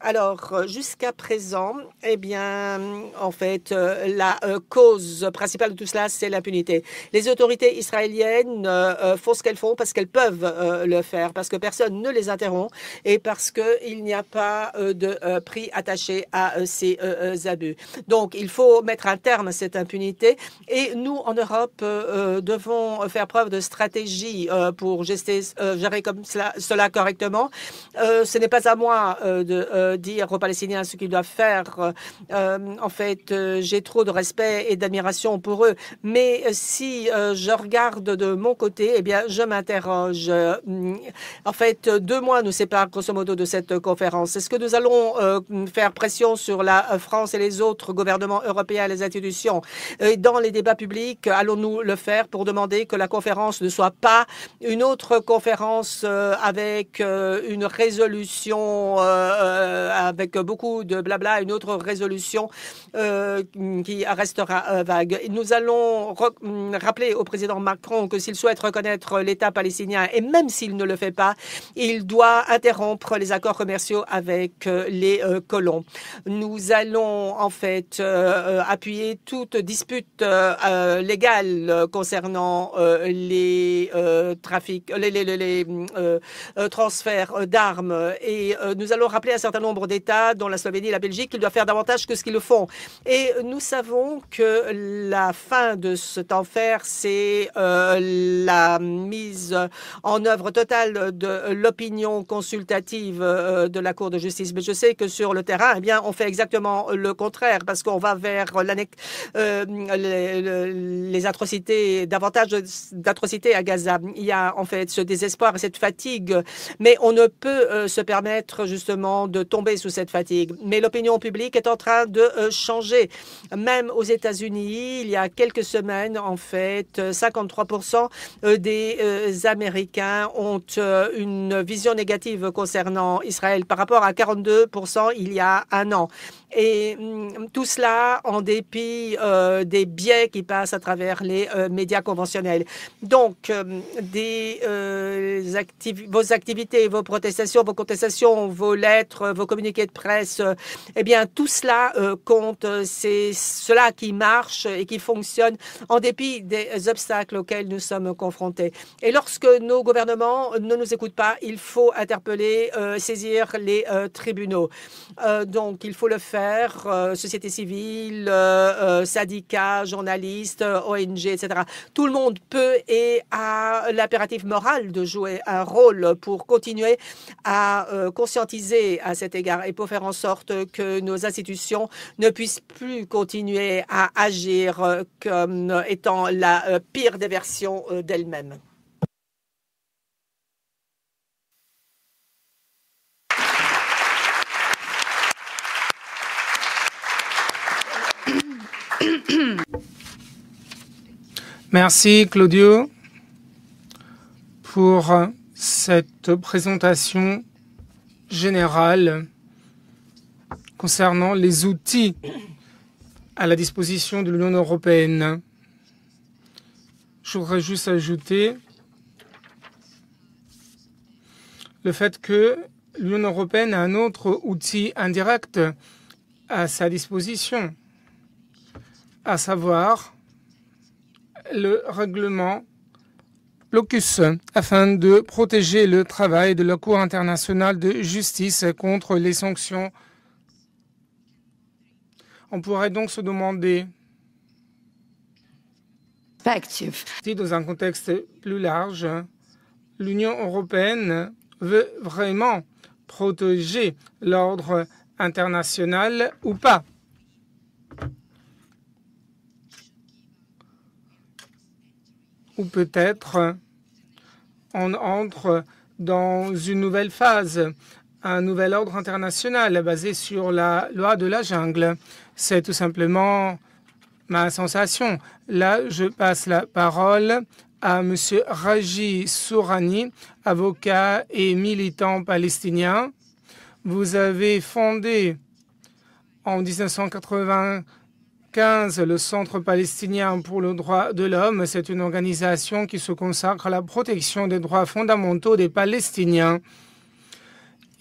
Alors, jusqu'à présent, eh bien, en fait, la cause principale de tout cela, c'est l'impunité. Les autorités israéliennes font ce qu'elles font parce qu'elles peuvent le faire, parce que personne ne les interrompt et parce qu'il n'y a pas de prix attaché à ces abus. Donc, il faut mettre un terme à cette impunité et nous, en Europe, devons faire preuve de stratégie pour gérer comme cela correctement. Ce n'est pas à moi de dire aux Palestiniens ce qu'ils doivent faire. En fait, j'ai trop de respect et d'admiration pour eux. Mais si je regarde de mon côté, eh bien, je m'interroge. En fait, 2 mois nous séparent grosso modo de cette conférence. Est-ce que nous allons faire pression sur la France et les autres gouvernements européens et les institutions? Dans les débats publics, allons-nous le faire pour demander que la conférence ne soit pas une autre conférence avec une résolution avec beaucoup de blabla, une autre résolution qui restera vague. Nous allons rappeler au président Macron que s'il souhaite reconnaître l'État palestinien, et même s'il ne le fait pas, il doit interrompre les accords commerciaux avec les colons. Nous allons en fait appuyer toute dispute légale concernant les trafics, les transferts d'armes, et nous allons rappeler un certain nombre d'États, dont la Slovénie et la Belgique, qu'ils doivent faire davantage que ce qu'ils le font. Et nous savons que la fin de cet enfer, c'est la mise en œuvre totale de l'opinion consultative de la Cour de justice. Mais je sais que sur le terrain, eh bien, on fait exactement le contraire, parce qu'on va vers les atrocités, davantage d'atrocités à Gaza. Il y a en fait ce désespoir et cette fatigue, mais on ne peut se permettre justement de tomber sous cette fatigue. Mais l'opinion publique est en train de changer. Même aux États-Unis, il y a quelques semaines, en fait, 53% des Américains ont une vision négative concernant Israël par rapport à 42% il y a un an. Et tout cela en dépit des biais qui passent à travers les médias conventionnels. Donc, vos activités, vos protestations, vos lettres, vos communiqués de presse, eh bien, tout cela compte. C'est cela qui marche et qui fonctionne en dépit des obstacles auxquels nous sommes confrontés. Et lorsque nos gouvernements ne nous écoutent pas, il faut interpeller, saisir les tribunaux. Donc, il faut le faire. Société civile, syndicats, journalistes, ONG, etc. Tout le monde peut et a l'impératif moral de jouer un rôle pour continuer à conscientiser à cet égard et pour faire en sorte que nos institutions ne puissent plus continuer à agir comme étant la pire des versions d'elles-mêmes. Merci Claudio pour cette présentation générale concernant les outils à la disposition de l'Union européenne. Je voudrais juste ajouter le fait que l'Union européenne a un autre outil indirect à sa disposition, à savoir le règlement Blocus, afin de protéger le travail de la Cour internationale de justice contre les sanctions. On pourrait donc se demander perspective. Dans un contexte plus large, l'Union européenne veut vraiment protéger l'ordre international ou pas? Ou peut-être on entre dans une nouvelle phase, un nouvel ordre international basé sur la loi de la jungle. C'est tout simplement ma sensation. Là, je passe la parole à M. Raji Sourani, avocat et militant palestinien. Vous avez fondé en 1995 le Centre palestinien pour le droit de l'homme. C'est une organisation qui se consacre à la protection des droits fondamentaux des Palestiniens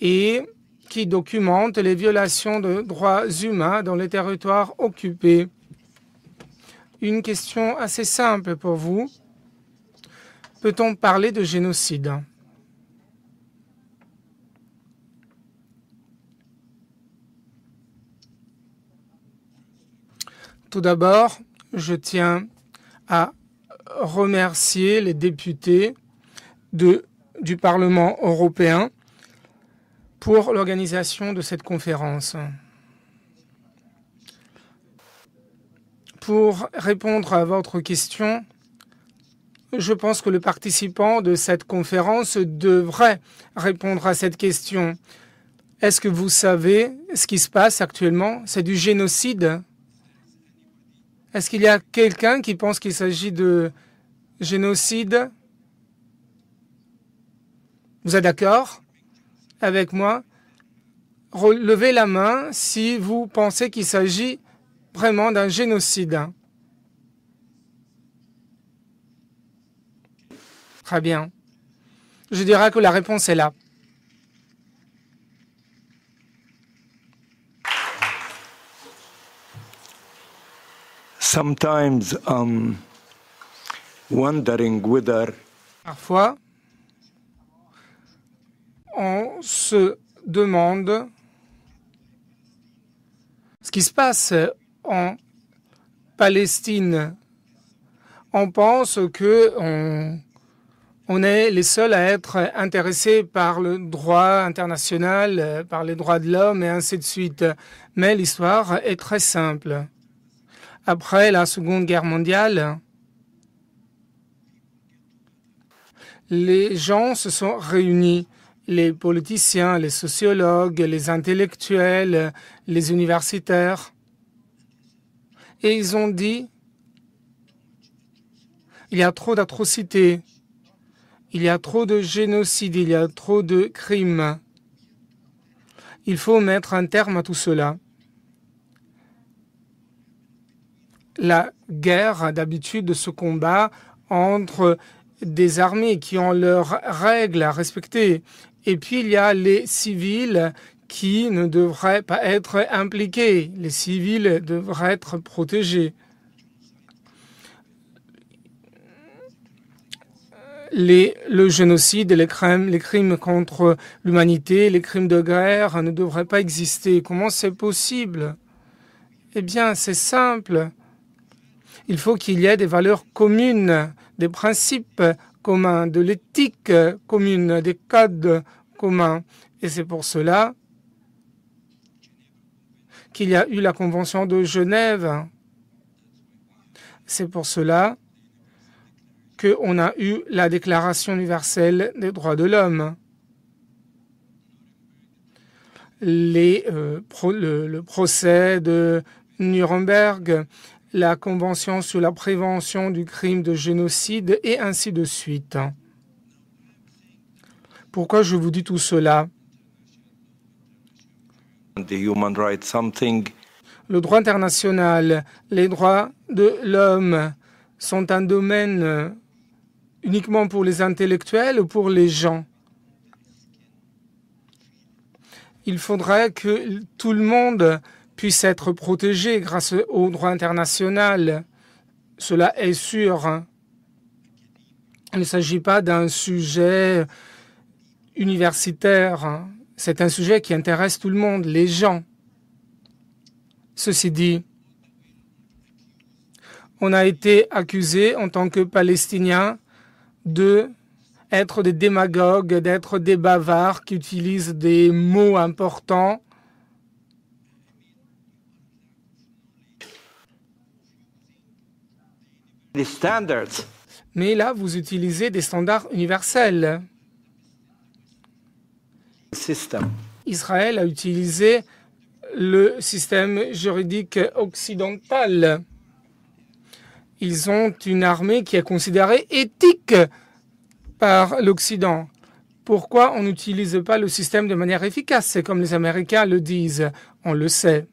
et qui documente les violations de droits humains dans les territoires occupés. Une question assez simple pour vous. Peut-on parler de génocide? Tout d'abord, je tiens à remercier les députés du Parlement européen pour l'organisation de cette conférence. Pour répondre à votre question, je pense que le participant de cette conférence devrait répondre à cette question. Est-ce que vous savez ce qui se passe actuellement? C'est du génocide? Est-ce qu'il y a quelqu'un qui pense qu'il s'agit de génocide? Vous êtes d'accord avec moi? Levez la main si vous pensez qu'il s'agit vraiment d'un génocide. Très bien. Je dirais que la réponse est là. Sometimes wondering whether Parfois, on se demande ce qui se passe en Palestine. On pense que on est les seuls à être intéressés par le droit international, par les droits de l'homme et ainsi de suite. Mais l'histoire est très simple. Après la Seconde Guerre mondiale, les gens se sont réunis, les politiciens, les sociologues, les intellectuels, les universitaires, et ils ont dit il y a trop d'atrocités, il y a trop de génocides, il y a trop de crimes. Il faut mettre un terme à tout cela. La guerre, d'habitude, se combat entre des armées qui ont leurs règles à respecter. Et puis, il y a les civils qui ne devraient pas être impliqués. Les civils devraient être protégés. Le génocide, les crimes contre l'humanité, les crimes de guerre ne devraient pas exister. Comment c'est possible? Eh bien, c'est simple. Il faut qu'il y ait des valeurs communes, des principes communs, de l'éthique commune, des codes communs. Et c'est pour cela qu'il y a eu la Convention de Genève. C'est pour cela qu'on a eu la Déclaration universelle des droits de l'homme. Le procès de Nuremberg, la Convention sur la prévention du crime de génocide et ainsi de suite. Pourquoi je vous dis tout cela? the human rights something Le droit international, les droits de l'homme sont un domaine uniquement pour les intellectuels ou pour les gens? Il faudrait que tout le monde puisse être protégé grâce au droit international. Cela est sûr. Il ne s'agit pas d'un sujet universitaire. C'est un sujet qui intéresse tout le monde, les gens. Ceci dit, On a été accusés en tant que Palestiniens d'être des démagogues, d'être des bavards qui utilisent des mots importants. The standards. Mais là, vous utilisez des standards universels. System. Israël a utilisé le système juridique occidental. Ils ont une armée qui est considérée éthique par l'Occident. Pourquoi on n'utilise pas le système de manière efficace? C'est comme les Américains le disent. On le sait.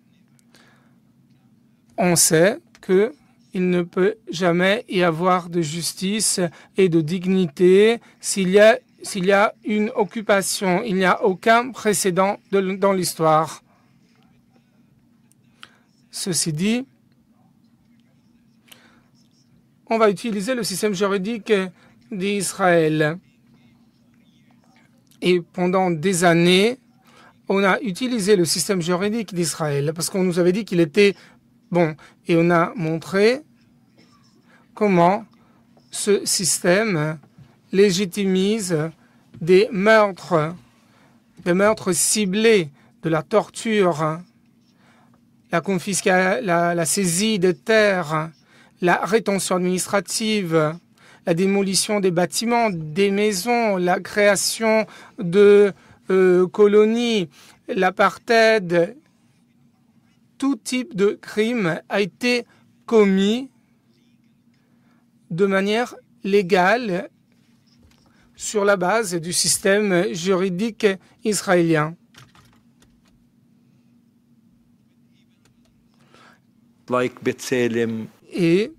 On sait qu'il ne peut jamais y avoir de justice et de dignité s'il y a une occupation. Il n'y a aucun précédent dans l'histoire. Ceci dit, on va utiliser le système juridique d'Israël. Et pendant des années, on a utilisé le système juridique d'Israël parce qu'on nous avait dit qu'il était bon. Et on a montré comment ce système légitimise des meurtres ciblés, de la torture, la saisie des terres, la rétention administrative, la démolition des bâtiments, des maisons, la création de colonies, l'apartheid. Tout type de crime a été commis de manière légale sur la base du système juridique israélien. Like B'Tselem. Et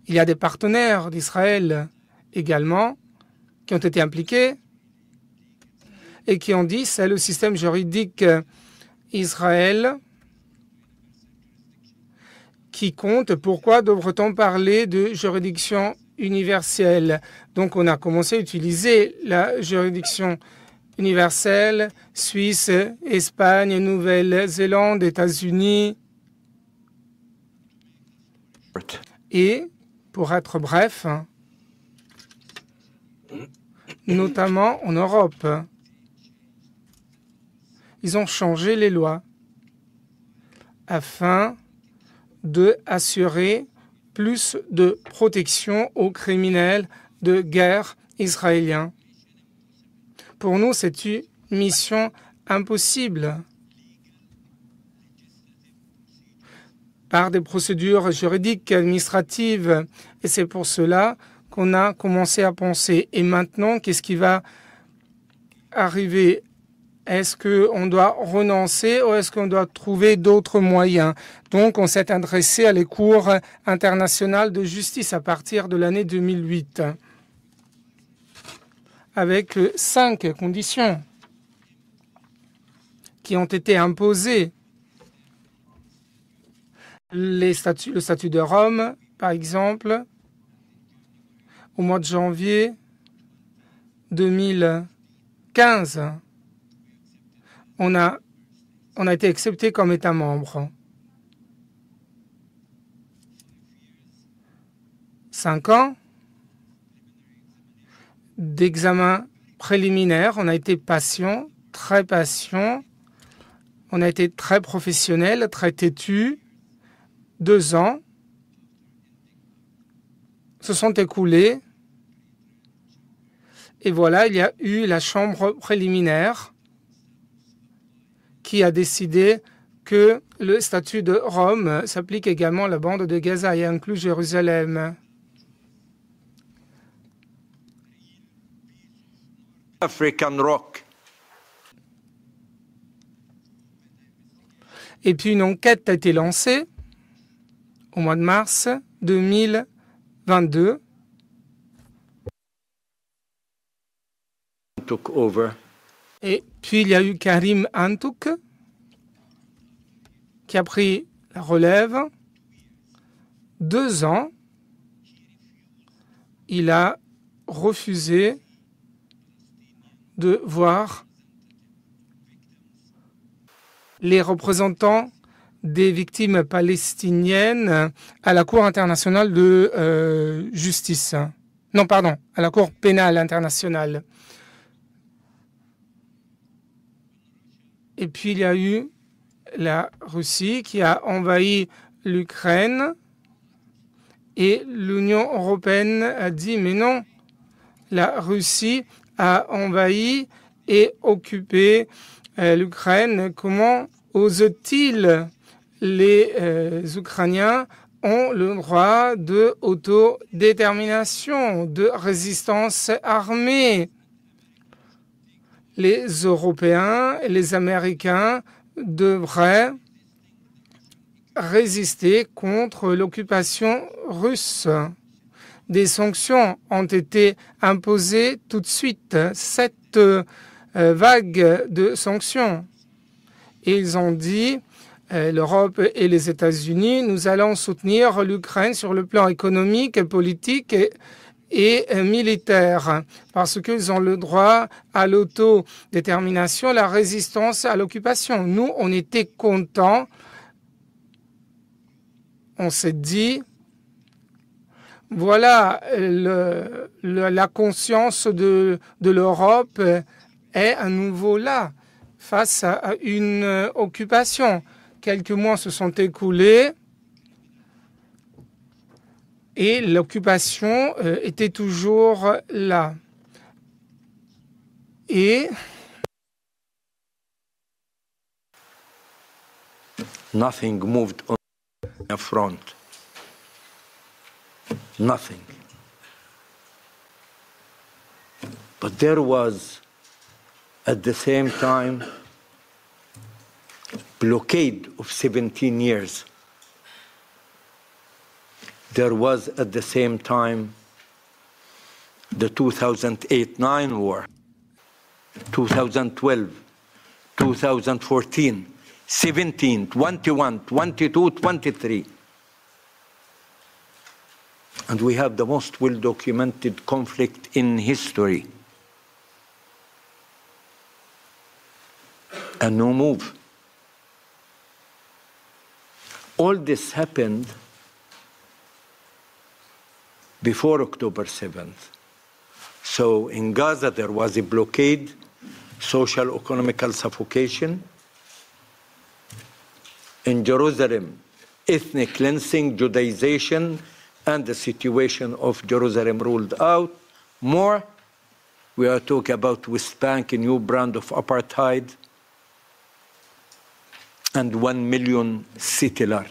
il y a des partenaires d'Israël également qui ont été impliqués et qui ont dit c'est le système juridique Israël qui compte. Pourquoi devrait-on parler de juridiction universelle? Donc on a commencé à utiliser la juridiction universelle, Suisse, Espagne, Nouvelle-Zélande, États-Unis. Et, pour être bref, notamment en Europe, ils ont changé les lois afin d'assurer plus de protection aux criminels de guerre israéliens. Pour nous, c'est une mission impossible. Par des procédures juridiques, administratives. Et c'est pour cela qu'on a commencé à penser. Et maintenant, qu'est-ce qui va arriver? Est-ce qu'on doit renoncer ou est-ce qu'on doit trouver d'autres moyens? Donc, on s'est adressé à la Cour internationale de justice à partir de l'année 2008 avec 5 conditions qui ont été imposées. Le statut de Rome, par exemple, au mois de janvier 2015, on a été accepté comme État membre. 5 ans d'examen préliminaire. On a été patient, très patient. On a été très professionnel, très têtu. 2 ans se sont écoulés. Et voilà, il y a eu la chambre préliminaire qui a décidé que le statut de Rome s'applique également à la bande de Gaza et inclut Jérusalem. African Rock. Et puis une enquête a été lancée au mois de mars 2022. Took over. Et puis il y a eu Karim Antouk qui a pris la relève. 2 ans, il a refusé de voir les représentants des victimes palestiniennes à la Cour internationale de justice. Non, pardon, à la Cour pénale internationale. Et puis, il y a eu la Russie qui a envahi l'Ukraine et l'Union européenne a dit « Mais non, la Russie a envahi et occupé l'Ukraine. Comment ose-t-il? Les Ukrainiens ont le droit de autodétermination, de résistance armée. Les Européens et les Américains devraient résister contre l'occupation russe. Des sanctions ont été imposées tout de suite, 7 vagues de sanctions. Et ils ont dit, l'Europe et les États-Unis, nous allons soutenir l'Ukraine sur le plan économique, politique et militaire, parce qu'ils ont le droit à l'autodétermination, la résistance à l'occupation. Nous, on était contents. On s'est dit, voilà, la conscience de l'Europe est à nouveau là, face à une occupation. Quelques mois se sont écoulés et l'occupation était toujours là. Et Nothing moved on the front. Nothing. But there was, at the same time, blockade of 17 years. There was, at the same time, the 2008-9 war, 2012, 2014, 17, 21, 22, 23. And we have the most well-documented conflict in history. And no move. All this happened before October 7th. So in Gaza there was a blockade, social economical suffocation. In Jerusalem, ethnic cleansing, Judaization, and the situation of Jerusalem ruled out. More, we are talking about West Bank, a new brand of apartheid, and 1 million settlers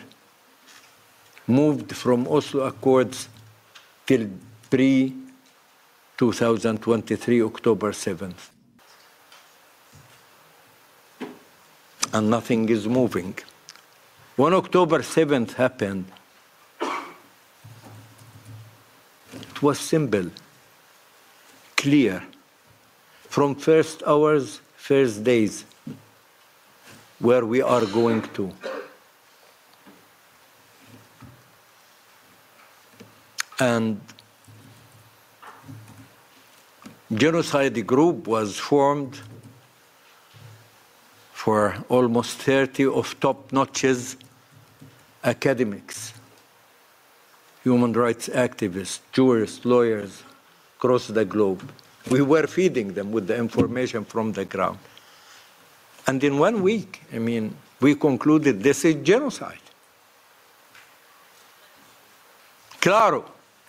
moved from Oslo Accords till pre-2023, October 7th. And nothing is moving. When October 7th happened, it was simple, clear, from first hours, first days, where we are going to. And genocide group was formed for almost 30 of top-notches academics, human rights activists, jurists, lawyers across the globe. We were feeding them with the information from the ground. And in 1 week, we concluded this is genocide. Claro.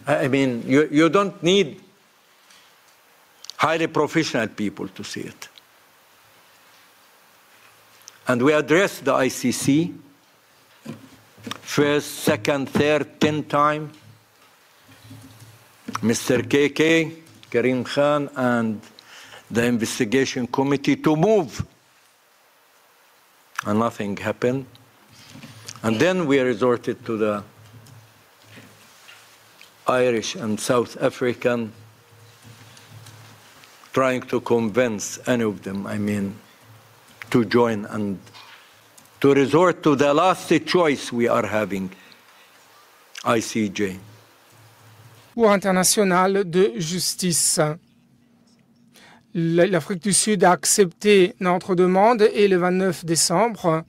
You don't need highly professional people to see it. And we addressed the ICC first, second, third, 10 times. Mr. KK, Karim Khan, and the investigation committee to move. And nothing happened. And then we resorted to the Irish and South African, trying to convince any of them, to join and to resort to the last choice we are having, ICJ. Cour internationale de justice. L'Afrique du Sud a accepté notre demande et le 29 décembre,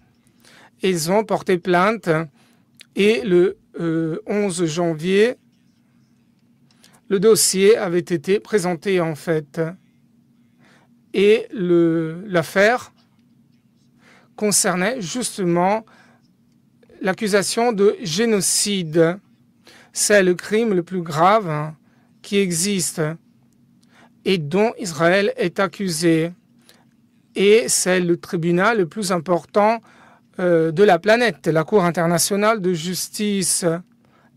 Ils ont porté plainte et le 11 janvier, le dossier avait été présenté en fait. Et l'affaire concernait justement l'accusation de génocide. C'est le crime le plus grave qui existe et dont Israël est accusé. Et c'est le tribunal le plus important de la planète, la Cour internationale de justice.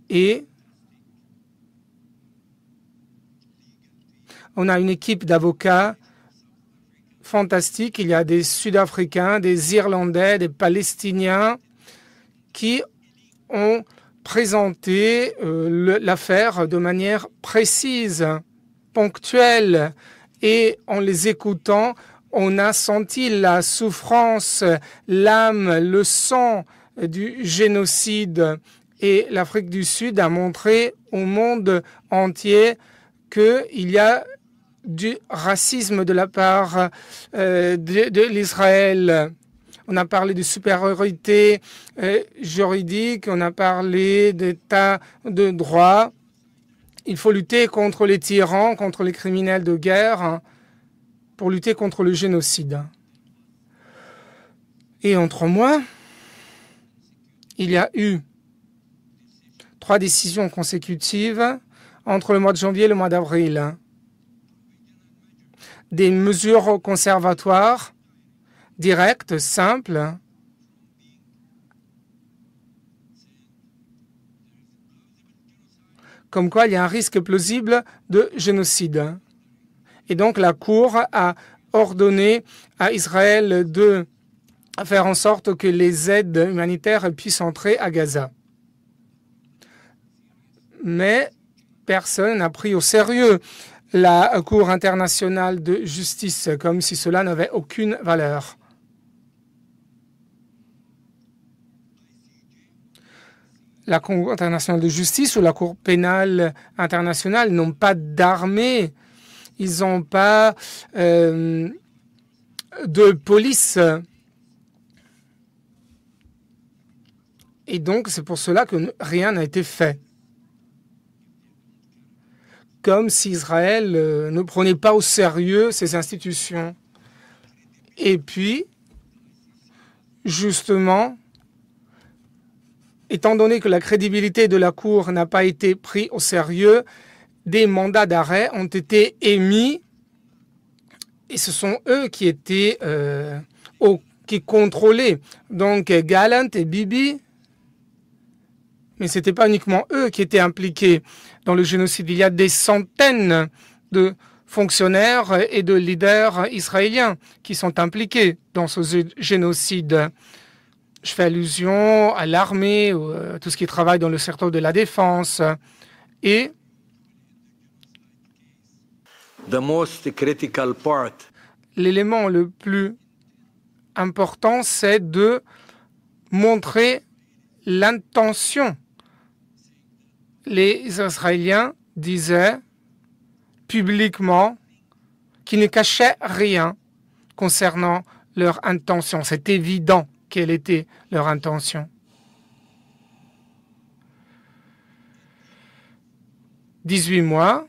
Et on a une équipe d'avocats fantastique. Il y a des Sud-Africains, des Irlandais, des Palestiniens qui ont présenté l'affaire de manière précise, ponctuelle. Et en les écoutant, on a senti la souffrance, l'âme, le sang du génocide. Et l'Afrique du Sud a montré au monde entier qu'il y a du racisme de la part de l'Israël. On a parlé de supériorité juridique, on a parlé d'état de droit. Il faut lutter contre les tyrans, contre les criminels de guerre, pour lutter contre le génocide. Et en 3 mois, il y a eu 3 décisions consécutives entre le mois de janvier et le mois d'avril. Des mesures conservatoires directes, simples, comme quoi il y a un risque plausible de génocide. Et donc la Cour a ordonné à Israël de faire en sorte que les aides humanitaires puissent entrer à Gaza. Mais personne n'a pris au sérieux la Cour internationale de justice, comme si cela n'avait aucune valeur. La Cour internationale de justice ou la Cour pénale internationale n'ont pas d'armée, ils n'ont pas de police. Et donc, c'est pour cela que rien n'a été fait. Comme si Israël ne prenait pas au sérieux ses institutions. Et puis, justement, étant donné que la crédibilité de la Cour n'a pas été prise au sérieux, des mandats d'arrêt ont été émis et ce sont eux qui étaient qui contrôlaient. Donc Gallant et Bibi, mais ce n'était pas uniquement eux qui étaient impliqués dans le génocide. Il y a des centaines de fonctionnaires et de leaders israéliens qui sont impliqués dans ce génocide. Je fais allusion à l'armée, tout ce qui travaille dans le secteur de la défense. Et l'élément le plus important, c'est de montrer l'intention. Les Israéliens disaient publiquement qu'ils ne cachaient rien concernant leur intention. C'est évident quelle était leur intention. 18 mois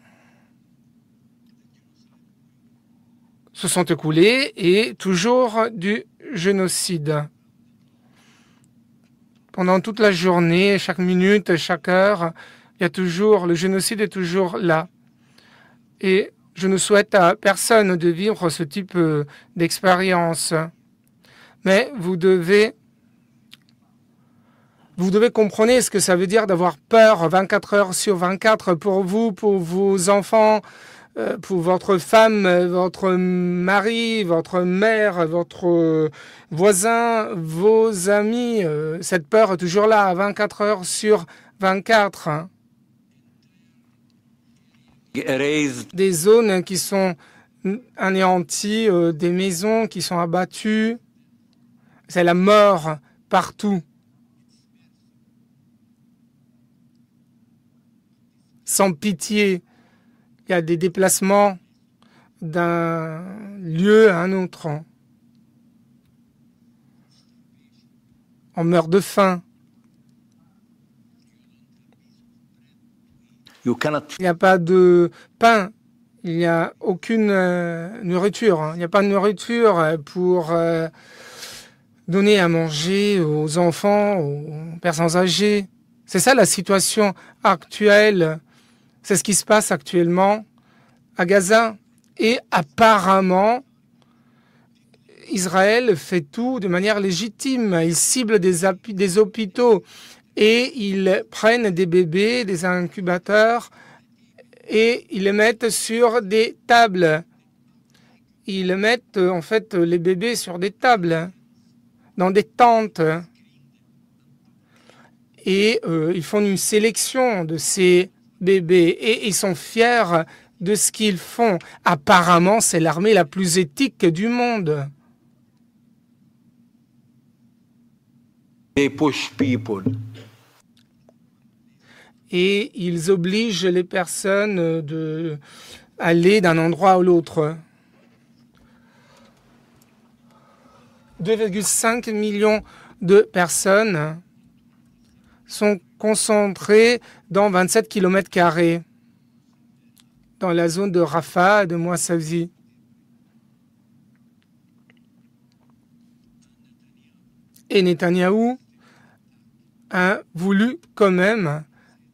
se sont écoulés et toujours du génocide. Pendant toute la journée, chaque minute, chaque heure, il y a toujours, le génocide est toujours là. Et je ne souhaite à personne de vivre ce type d'expérience. Mais vous devez comprendre ce que ça veut dire d'avoir peur 24 heures sur 24 pour vous, pour vos enfants, pour votre femme, votre mari, votre mère, votre voisin, vos amis. Cette peur est toujours là, 24 heures sur 24. Des zones qui sont anéanties, des maisons qui sont abattues. C'est la mort partout. Sans pitié. Il y a des déplacements d'un lieu à un autre. On meurt de faim. You cannot. Il n'y a pas de pain. Il n'y a aucune nourriture. Il n'y a pas de nourriture pour donner à manger aux enfants, aux personnes âgées. C'est ça la situation actuelle. C'est ce qui se passe actuellement à Gaza. Et apparemment, Israël fait tout de manière légitime. Il cible des hôpitaux et ils prennent des bébés, des incubateurs et ils les mettent sur des tables. Ils mettent en fait les bébés sur des tables, dans des tentes. Et ils font une sélection de ces bébés et ils sont fiers de ce qu'ils font. Apparemment, c'est l'armée la plus éthique du monde. They push people. Et ils obligent les personnes d'aller d'un endroit à l'autre. 2,5 millions de personnes sont concentrées dans 27 km² dans la zone de Rafah et de Mouassavi. Et Netanyahou a voulu quand même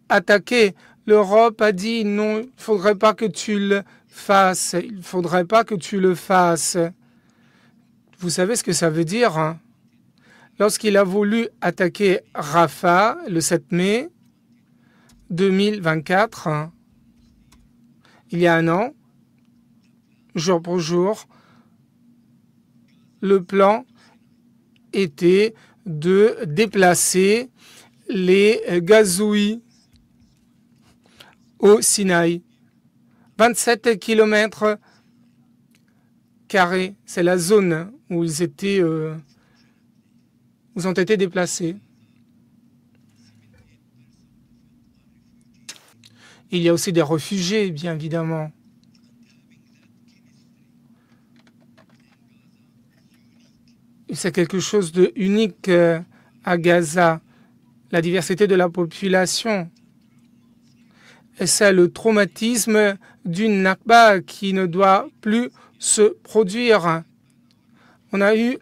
attaquer. L'Europe a dit non, il ne faudrait pas que tu le fasses. Il ne faudrait pas que tu le fasses. Vous savez ce que ça veut dire, hein? Lorsqu'il a voulu attaquer Rafah le 7 mai 2024, hein, il y a un an, jour pour jour, le plan était de déplacer les gazouilles au Sinaï. 27 km², c'est la zone où ils ont été déplacés. Il y a aussi des réfugiés, bien évidemment. C'est quelque chose de unique à Gaza, la diversité de la population. Et c'est le traumatisme d'une Nakba qui ne doit plus se produire. On a eu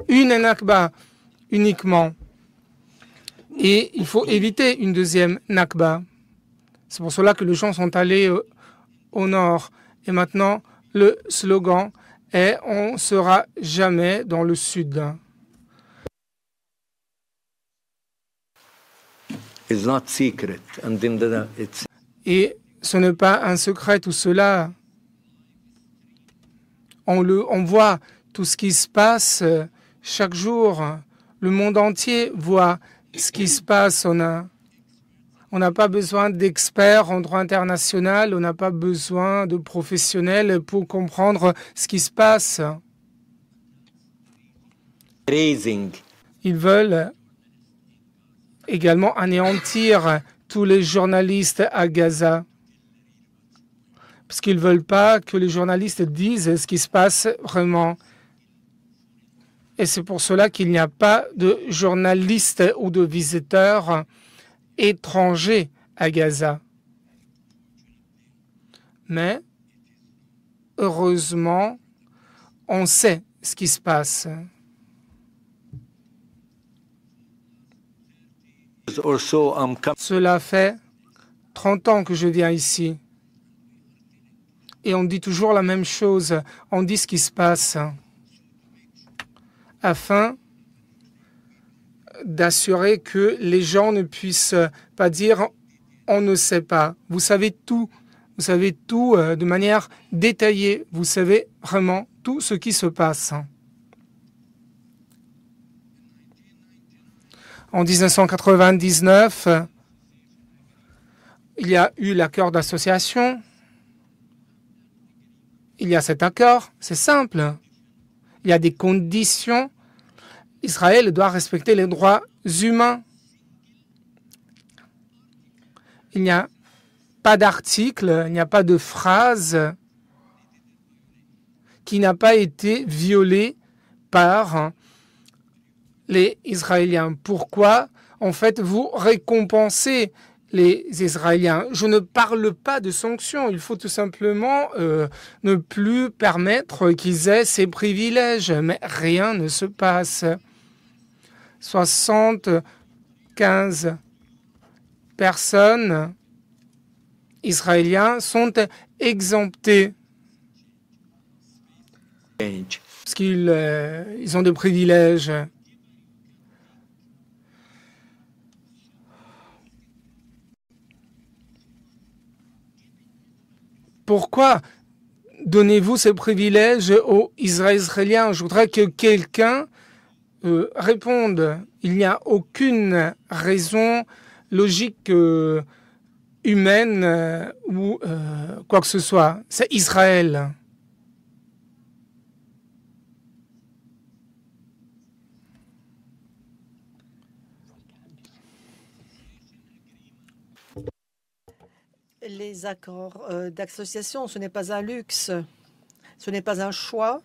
une Nakba uniquement. Et il faut éviter une deuxième Nakba. C'est pour cela que les gens sont allés au nord. Et maintenant, le slogan est « On ne sera jamais dans le sud ». It's not secret. And it's... Et ce n'est pas un secret tout cela. On voit tout ce qui se passe chaque jour. Le monde entier voit ce qui se passe. On n'a pas besoin d'experts en droit international, on n'a pas besoin de professionnels pour comprendre ce qui se passe. Raising. Ils veulent également anéantir tous les journalistes à Gaza, parce qu'ils ne veulent pas que les journalistes disent ce qui se passe vraiment. Et c'est pour cela qu'il n'y a pas de journalistes ou de visiteurs étrangers à Gaza. Mais, heureusement, on sait ce qui se passe. Cela fait 30 ans que je viens ici. Et on dit toujours la même chose. On dit ce qui se passe. Afin d'assurer que les gens ne puissent pas dire « on ne sait pas ». Vous savez tout de manière détaillée. Vous savez vraiment tout ce qui se passe. En 1999, il y a eu l'accord d'association. Il y a cet accord, c'est simple. Il y a des conditions. Israël doit respecter les droits humains. Il n'y a pas d'article, il n'y a pas de phrase qui n'a pas été violée par les Israéliens. Pourquoi, en fait, vous récompensez les Israéliens? Je ne parle pas de sanctions. Il faut tout simplement ne plus permettre qu'ils aient ces privilèges. Mais rien ne se passe. 75 personnes israéliennes sont exemptées parce qu'ils ont des privilèges. Pourquoi donnez-vous ces privilèges aux Israéliens? Je voudrais que quelqu'un réponde. Il n'y a aucune raison logique humaine ou quoi que ce soit. C'est Israël. Les accords d'association, ce n'est pas un luxe, ce n'est pas un choix.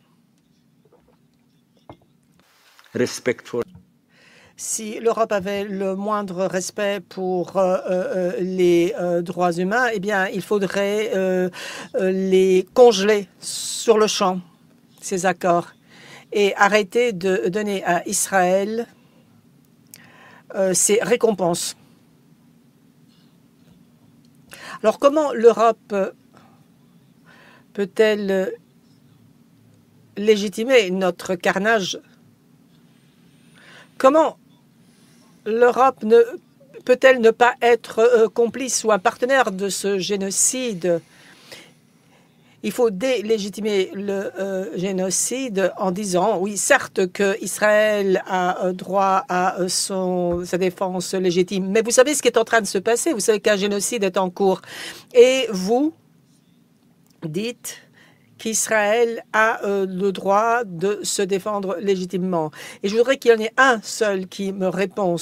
Si l'Europe avait le moindre respect pour les droits humains, eh bien, il faudrait les congeler sur le champ, ces accords, et arrêter de donner à Israël ses récompenses. Alors, comment l'Europe peut-elle légitimer notre carnage? Comment l'Europe peut-elle ne pas être complice ou un partenaire de ce génocide? Il faut délégitimer le génocide en disant, oui, certes qu'Israël a droit à sa défense légitime, mais vous savez ce qui est en train de se passer, vous savez qu'un génocide est en cours. Et vous dites qu'Israël a le droit de se défendre légitimement. Et je voudrais qu'il y en ait un seul qui me réponde.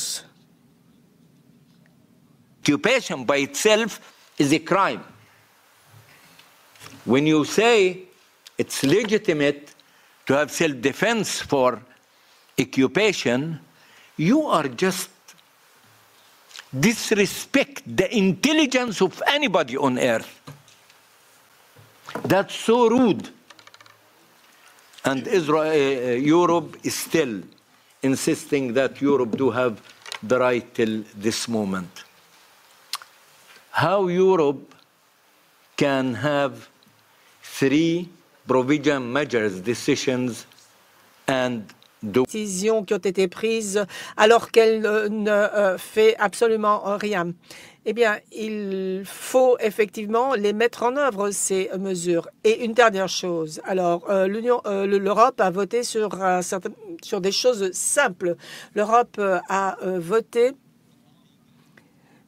Occupation by itself is a crime. When you say it's legitimate to have self-defense for occupation, you are just disrespect the intelligence of anybody on earth. That's so rude. And Europe is still insisting that Europe do have the right till this moment. How Europe can have 3 provision measures, decisions, and décisions qui ont été prises alors qu'elle ne fait absolument rien. Eh bien, il faut effectivement les mettre en œuvre, ces mesures. Et une dernière chose. Alors, l'Europe a voté sur des choses simples. L'Europe a voté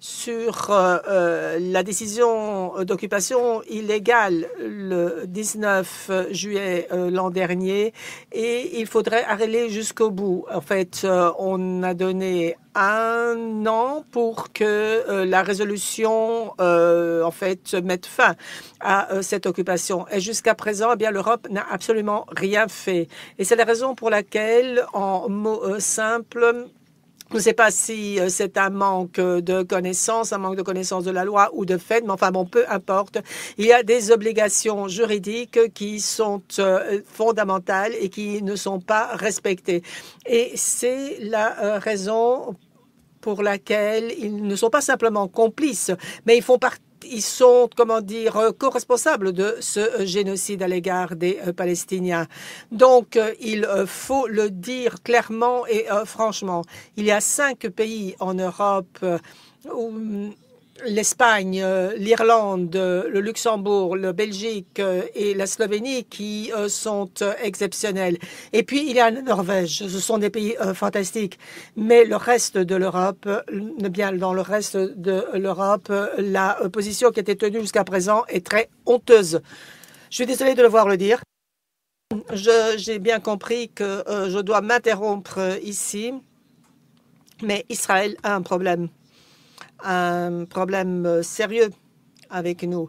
sur la décision d'occupation illégale le 19 juillet l'an dernier et il faudrait aller jusqu'au bout. En fait, on a donné 1 an pour que la résolution en fait mette fin à cette occupation. Et jusqu'à présent, eh bien, l'Europe n'a absolument rien fait. Et c'est la raison pour laquelle, en mots simples, je ne sais pas si c'est un manque de connaissances, de la loi ou de fait, mais enfin bon, peu importe. Il y a des obligations juridiques qui sont fondamentales et qui ne sont pas respectées. Et c'est la raison pour laquelle ils ne sont pas simplement complices, mais ils sont, comment dire, co-responsables de ce génocide à l'égard des Palestiniens. Donc, il faut le dire clairement et franchement. Il y a 5 pays en Europe l'Espagne, l'Irlande, le Luxembourg, la Belgique et la Slovénie qui sont exceptionnels. Et puis, il y a la Norvège. Ce sont des pays fantastiques. Mais le reste de l'Europe, bien dans le reste de l'Europe, la position qui a été tenue jusqu'à présent est très honteuse. Je suis désolée de devoir le dire. J'ai bien compris que je dois m'interrompre ici. Mais Israël a un problème sérieux avec nous.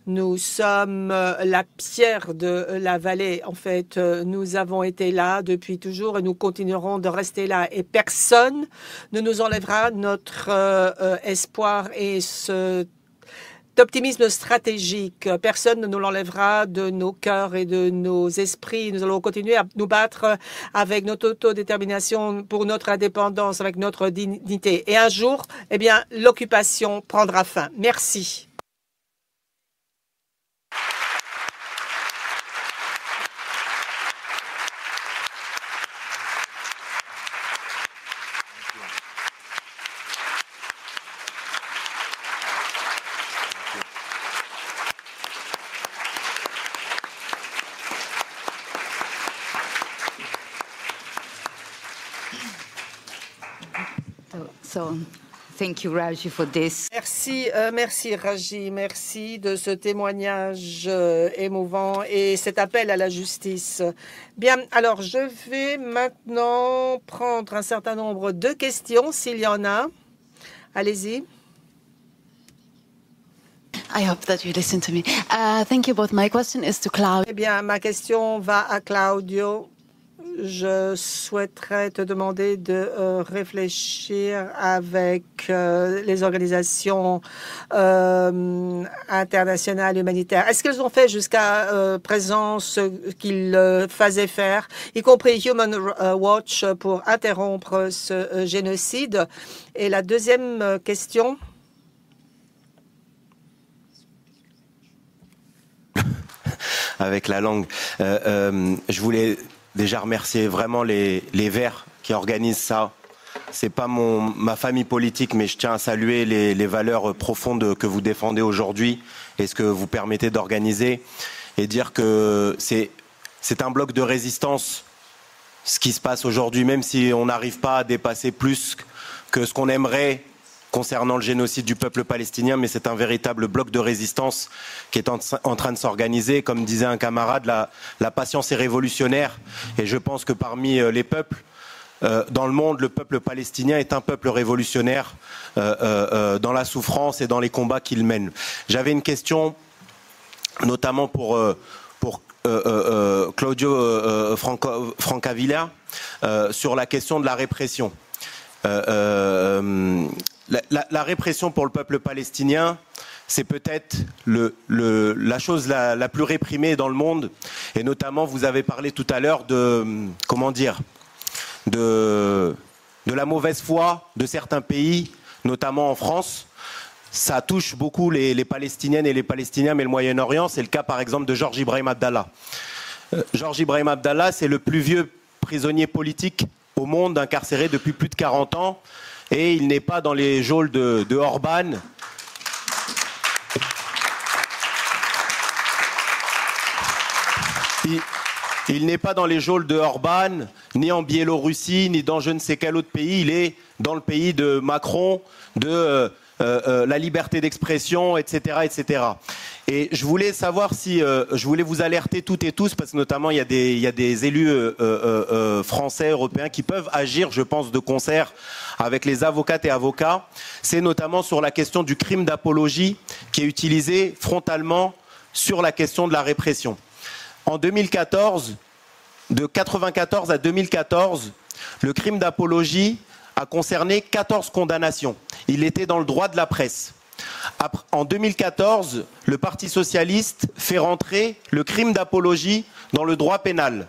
Nous sommes la pierre de la vallée. En fait, nous avons été là depuis toujours et nous continuerons de rester là. Et personne ne nous enlèvera notre espoir et cet optimisme stratégique. Personne ne nous l'enlèvera de nos cœurs et de nos esprits. Nous allons continuer à nous battre avec notre autodétermination pour notre indépendance, avec notre dignité. Et un jour, eh bien, l'occupation prendra fin. Merci. So, thank you, Raji, for this. Merci Raji, merci de ce témoignage émouvant et cet appel à la justice. Bien, alors je vais maintenant prendre un certain nombre de questions, s'il y en a. Allez-y. I hope that you listen to me. Thank you both. My question is to Claudio. Eh bien, ma question va à Claudio. Je souhaiterais te demander de réfléchir avec les organisations internationales humanitaires. Est-ce qu'elles ont fait jusqu'à présent ce qu'ils faisaient faire, y compris Human Watch, pour interrompre ce génocide? Et la deuxième question. Avec la langue. Je voulais déjà remercier vraiment les Verts qui organisent ça. C'est pas ma famille politique, mais je tiens à saluer les valeurs profondes que vous défendez aujourd'hui et ce que vous permettez d'organiser et dire que c'est un bloc de résistance ce qui se passe aujourd'hui, même si on n'arrive pas à dépasser plus que ce qu'on aimerait concernant le génocide du peuple palestinien, mais c'est un véritable bloc de résistance qui est en train de s'organiser. Comme disait un camarade, la patience est révolutionnaire. Et je pense que parmi les peuples dans le monde, le peuple palestinien est un peuple révolutionnaire dans la souffrance et dans les combats qu'il mène. J'avais une question, notamment pour Claudio Francavilla, sur la question de la répression. La répression pour le peuple palestinien, c'est peut-être la chose la plus réprimée dans le monde. Et notamment, vous avez parlé tout à l'heure de la mauvaise foi de certains pays, notamment en France. Ça touche beaucoup les Palestiniennes et les Palestiniens, mais le Moyen-Orient, c'est le cas par exemple de Georges Ibrahim Abdallah. Georges Ibrahim Abdallah, c'est le plus vieux prisonnier politique au monde, incarcéré depuis plus de 40 ans. Et il n'est pas dans les geôles de Orban. Il n'est pas dans les geôles de Orban, ni en Biélorussie, ni dans je ne sais quel autre pays. Il est dans le pays de Macron, de la liberté d'expression, etc., etc. Et je voulais savoir si, je voulais vous alerter toutes et tous, parce que notamment il y a des élus français, européens qui peuvent agir, je pense, de concert avec les avocates et avocats. C'est notamment sur la question du crime d'apologie qui est utilisé frontalement sur la question de la répression. En 2014, de 1994 à 2014, le crime d'apologie a concerné 14 condamnations. Il était dans le droit de la presse. En 2014, le Parti socialiste fait rentrer le crime d'apologie dans le droit pénal.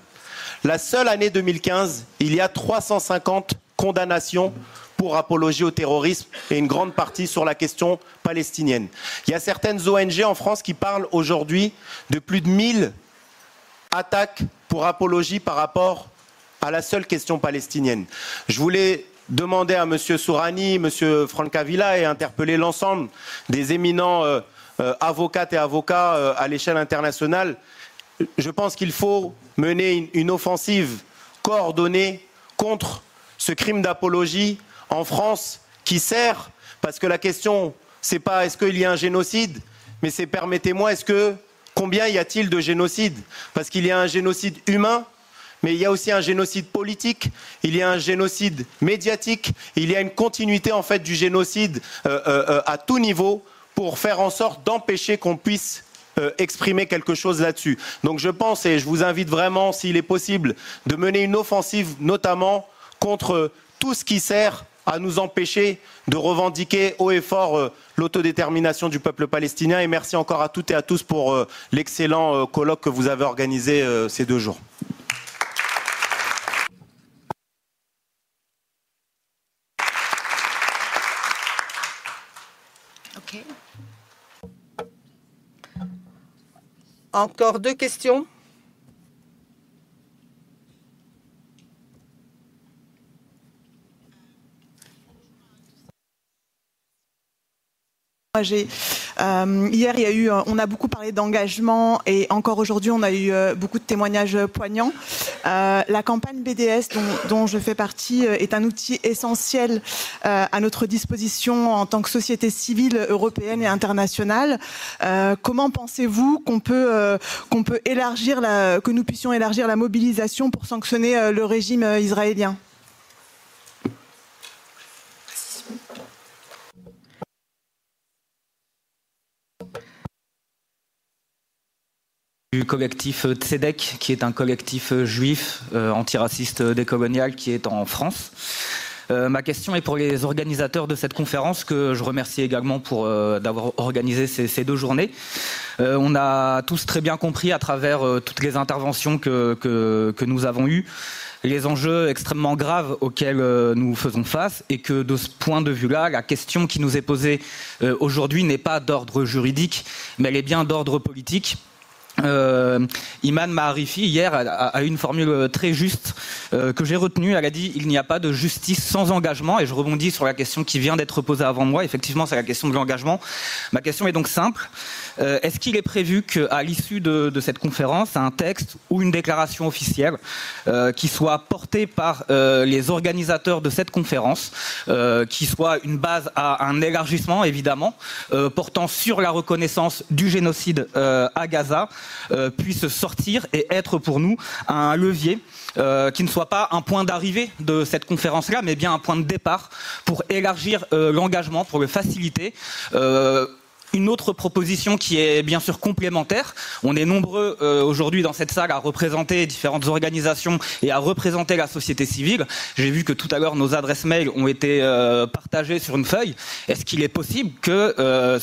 La seule année 2015, il y a 350 condamnations pour apologie au terrorisme et une grande partie sur la question palestinienne. Il y a certaines ONG en France qui parlent aujourd'hui de plus de 1000 attaques pour apologie par rapport à la seule question palestinienne. Je voulais demander à M. Sourani, M. Francavilla et interpeller l'ensemble des éminents avocates et avocats à l'échelle internationale. Je pense qu'il faut mener une offensive coordonnée contre ce crime d'apologie en France qui sert, parce que la question, c'est pas est-ce qu'il y a un génocide, mais c'est, permettez-moi, combien y a-t-il de génocides? Parce qu'il y a un génocide humain, mais il y a aussi un génocide politique, il y a un génocide médiatique, il y a une continuité en fait du génocide à tout niveau pour faire en sorte d'empêcher qu'on puisse exprimer quelque chose là-dessus. Donc je pense, et je vous invite vraiment, s'il est possible, de mener une offensive, notamment contre tout ce qui sert à nous empêcher de revendiquer haut et fort l'autodétermination du peuple palestinien. Et merci encore à toutes et à tous pour l'excellent colloque que vous avez organisé ces 2 jours. Okay. Encore 2 questions. Hier, on a beaucoup parlé d'engagement et encore aujourd'hui, on a eu beaucoup de témoignages poignants. La campagne BDS, dont je fais partie, est un outil essentiel à notre disposition en tant que société civile européenne et internationale. Comment pensez-vous qu'on peut élargir que nous puissions élargir la mobilisation pour sanctionner le régime israélien ? Du collectif Tzedek, qui est un collectif juif antiraciste décolonial qui est en France. Ma question est pour les organisateurs de cette conférence, que je remercie également pour d'avoir organisé ces 2 journées. On a tous très bien compris à travers toutes les interventions que nous avons eues les enjeux extrêmement graves auxquels nous faisons face, et que de ce point de vue-là, la question qui nous est posée aujourd'hui n'est pas d'ordre juridique, mais elle est bien d'ordre politique. Iman Maharifi hier a eu une formule très juste que j'ai retenue. Elle a dit: il n'y a pas de justice sans engagement. Et je rebondis sur la question qui vient d'être posée avant moi. Effectivement, c'est la question de l'engagement. Ma question est donc simple. Est-ce qu'il est prévu qu'à l'issue de cette conférence, un texte ou une déclaration officielle qui soit portée par les organisateurs de cette conférence, qui soit une base à un élargissement évidemment, portant sur la reconnaissance du génocide à Gaza, puisse sortir et être pour nous un levier qui ne soit pas un point d'arrivée de cette conférence-là, mais bien un point de départ pour élargir l'engagement, pour le faciliter. Une autre proposition qui est bien sûr complémentaire. On est nombreux aujourd'hui dans cette salle à représenter différentes organisations et à représenter la société civile. J'ai vu que tout à l'heure nos adresses mail ont été partagées sur une feuille. Est-ce qu'il est possible que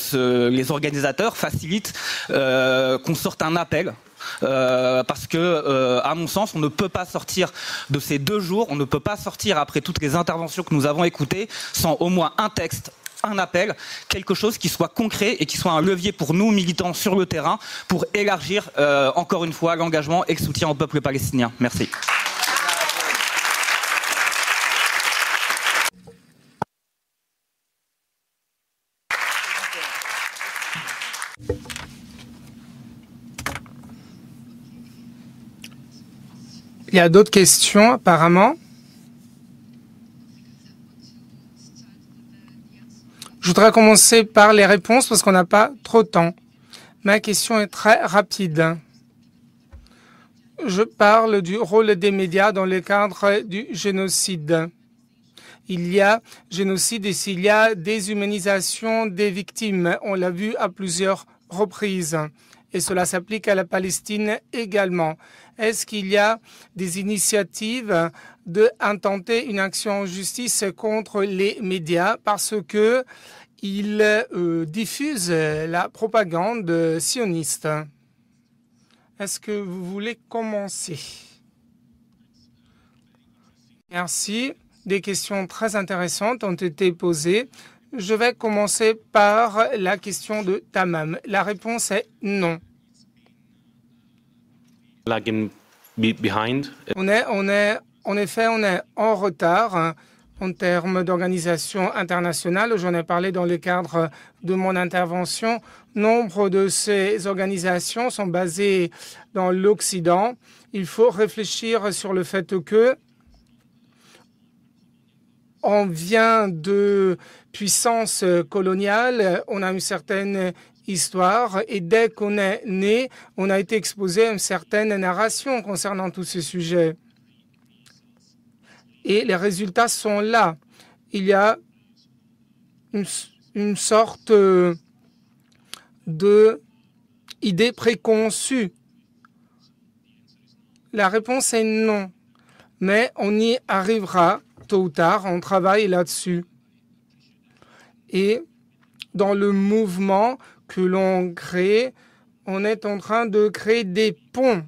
les organisateurs facilitent qu'on sorte un appel? Parce que, à mon sens, on ne peut pas sortir de ces 2 jours, on ne peut pas sortir après toutes les interventions que nous avons écoutées sans au moins un texte, un appel, quelque chose qui soit concret et qui soit un levier pour nous, militants sur le terrain, pour élargir encore une fois l'engagement et le soutien au peuple palestinien. Merci. Il y a d'autres questions apparemment. Je voudrais commencer par les réponses parce qu'on n'a pas trop de temps. Ma question est très rapide. Je parle du rôle des médias dans le cadre du génocide. Il y a génocide et s'il y a déshumanisation des victimes. On l'a vu à plusieurs reprises. Et cela s'applique à la Palestine également. Est-ce qu'il y a des initiatives d'intenter une action en justice contre les médias parce que ils diffusent la propagande sioniste? Est-ce que vous voulez commencer? Merci. Des questions très intéressantes ont été posées. Je vais commencer par la question de Tamam. La réponse est non. On est en retard en termes d'organisation internationale. J'en ai parlé dans le cadre de mon intervention. Nombre de ces organisations sont basées dans l'Occident. Il faut réfléchir sur le fait que on vient de puissance coloniale, on a une certaine histoire et dès qu'on est né, on a été exposé à une certaine narration concernant tous ces sujets. Et les résultats sont là. Il y a une sorte de idées préconçues? La réponse est non, mais on y arrivera tôt ou tard, on travaille là-dessus. Et dans le mouvement que l'on crée, on est en train de créer des ponts.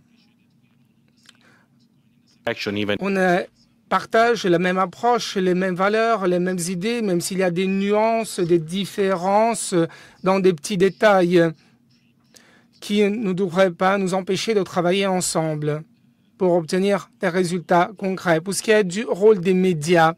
On partage la même approche, les mêmes valeurs, les mêmes idées, même s'il y a des nuances, des différences dans des petits détails qui ne devraient pas nous empêcher de travailler ensemble pour obtenir des résultats concrets. Pour ce qui est du rôle des médias,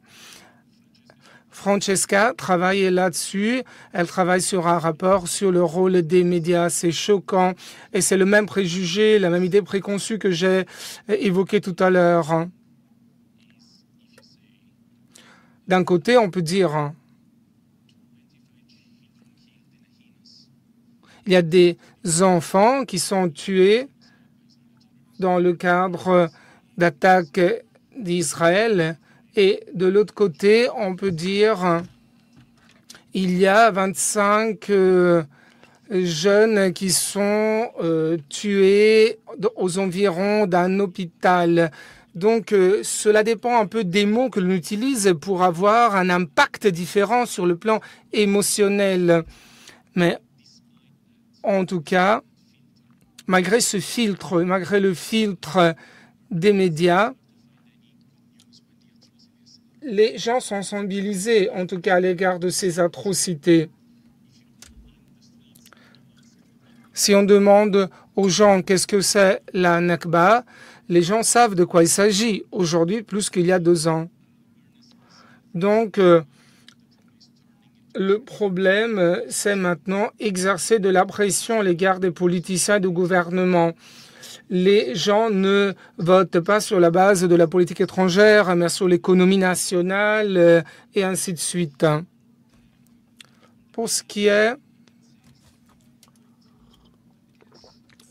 Francesca travaille là-dessus. Elle travaille sur un rapport sur le rôle des médias. C'est choquant et c'est le même préjugé, la même idée préconçue que j'ai évoquée tout à l'heure. D'un côté, on peut dire il y a des enfants qui sont tués dans le cadre d'attaques d'Israël. Et de l'autre côté, on peut dire il y a 25 jeunes qui sont tués aux environs d'un hôpital. Donc, cela dépend un peu des mots que l'on utilise pour avoir un impact différent sur le plan émotionnel. Mais en tout cas, malgré ce filtre, malgré le filtre des médias, les gens sont sensibilisés, en tout cas à l'égard de ces atrocités. Si on demande aux gens qu'est-ce que c'est la Nakba, les gens savent de quoi il s'agit aujourd'hui plus qu'il y a 2 ans. Donc, le problème, c'est maintenant exercer de la pression à l'égard des politiciens et du gouvernement. Les gens ne votent pas sur la base de la politique étrangère, mais sur l'économie nationale et ainsi de suite. Pour ce qui est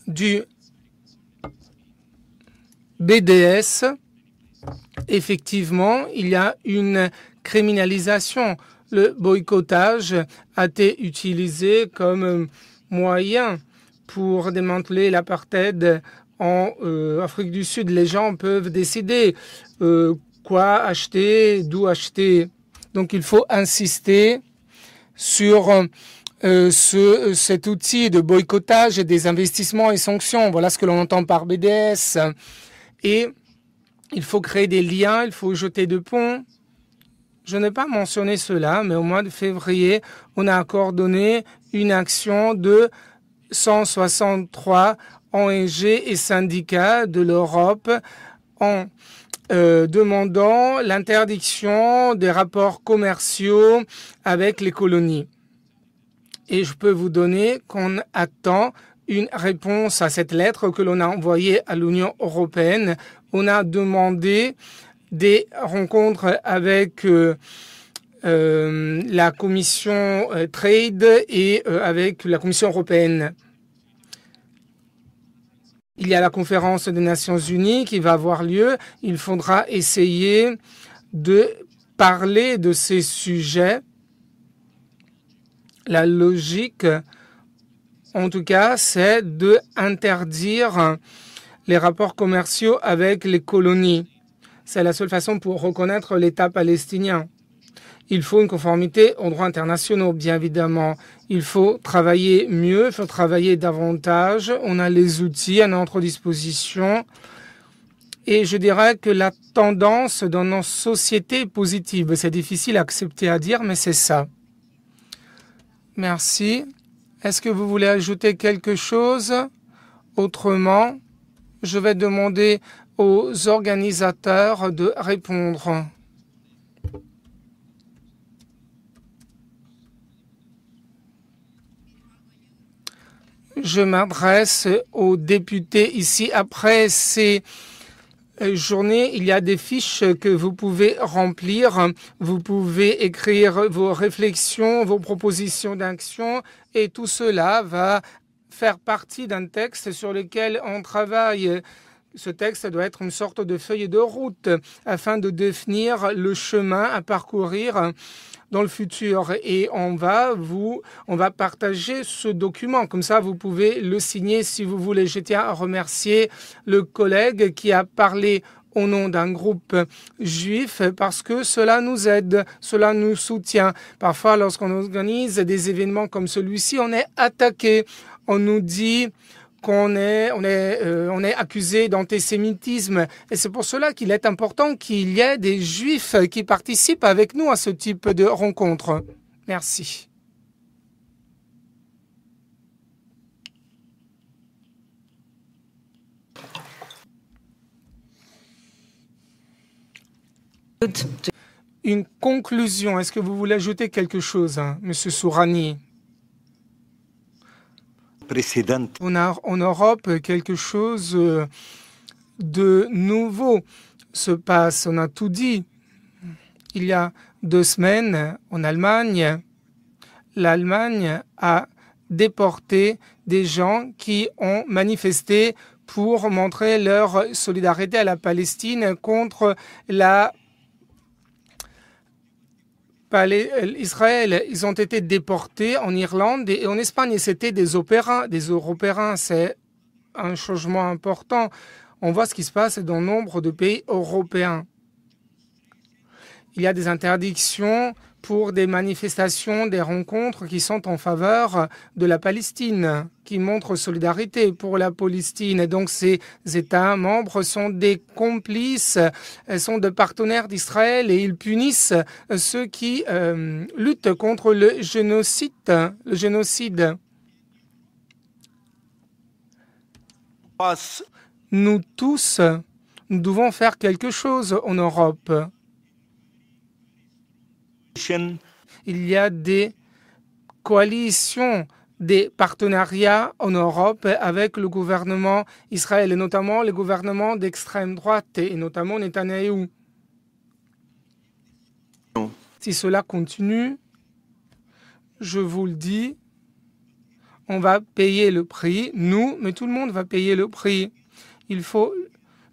du BDS, effectivement, il y a une criminalisation. Le boycottage a été utilisé comme moyen pour démanteler l'apartheid en Afrique du Sud. Les gens peuvent décider quoi acheter, d'où acheter. Donc, il faut insister sur cet outil de boycottage des investissements et sanctions. Voilà ce que l'on entend par BDS. Et il faut créer des liens, il faut jeter de ponts. Je n'ai pas mentionné cela, mais au mois de février, on a coordonné une action de 163 ONG et syndicats de l'Europe en demandant l'interdiction des rapports commerciaux avec les colonies. Et je peux vous donner qu'on attend une réponse à cette lettre que l'on a envoyée à l'Union européenne. On a demandé des rencontres avec la Commission Trade et avec la Commission européenne. Il y a la conférence des Nations Unies qui va avoir lieu. Il faudra essayer de parler de ces sujets. La logique, en tout cas, c'est d'interdire les rapports commerciaux avec les colonies. C'est la seule façon pour reconnaître l'État palestinien. Il faut une conformité aux droits internationaux, bien évidemment. Il faut travailler mieux, il faut travailler davantage. On a les outils à notre disposition. Et je dirais que la tendance dans nos sociétés est positive. C'est difficile à accepter à dire, mais c'est ça. Merci. Est-ce que vous voulez ajouter quelque chose? Autrement, je vais demander aux organisateurs de répondre. Je m'adresse aux députés ici. Après ces journées, il y a des fiches que vous pouvez remplir. Vous pouvez écrire vos réflexions, vos propositions d'action et tout cela va faire partie d'un texte sur lequel on travaille Ce texte doit être une sorte de feuille de route afin de définir le chemin à parcourir dans le futur. Et on va partager ce document. Comme ça, vous pouvez le signer si vous voulez. Je tiens à remercier le collègue qui a parlé au nom d'un groupe juif parce que cela nous aide, cela nous soutient. Parfois, lorsqu'on organise des événements comme celui-ci, on est attaqué. On nous dit qu'on est accusé d'antisémitisme. Et c'est pour cela qu'il est important qu'il y ait des juifs qui participent avec nous à ce type de rencontre. Merci. Une conclusion. Est-ce que vous voulez ajouter quelque chose, hein, Monsieur Sourani? On a en Europe quelque chose de nouveau se passe. On a tout dit. Il y a 2 semaines, en Allemagne, l'Allemagne a déporté des gens qui ont manifesté pour montrer leur solidarité à la Palestine contre Israël. Ils ont été déportés en Irlande et en Espagne. C'était des Européens. C'est un changement important. On voit ce qui se passe dans nombre de pays européens. Il y a des interdictions pour des manifestations, des rencontres qui sont en faveur de la Palestine, qui montrent solidarité pour la Palestine. Et donc ces États membres sont des complices, sont des partenaires d'Israël et ils punissent ceux qui luttent contre le génocide. Nous tous, nous devons faire quelque chose en Europe. Il y a des coalitions, des partenariats en Europe avec le gouvernement israélien, et notamment le gouvernement d'extrême droite, et notamment Netanyahou. Si cela continue, je vous le dis, on va payer le prix, nous, mais tout le monde va payer le prix. Il faut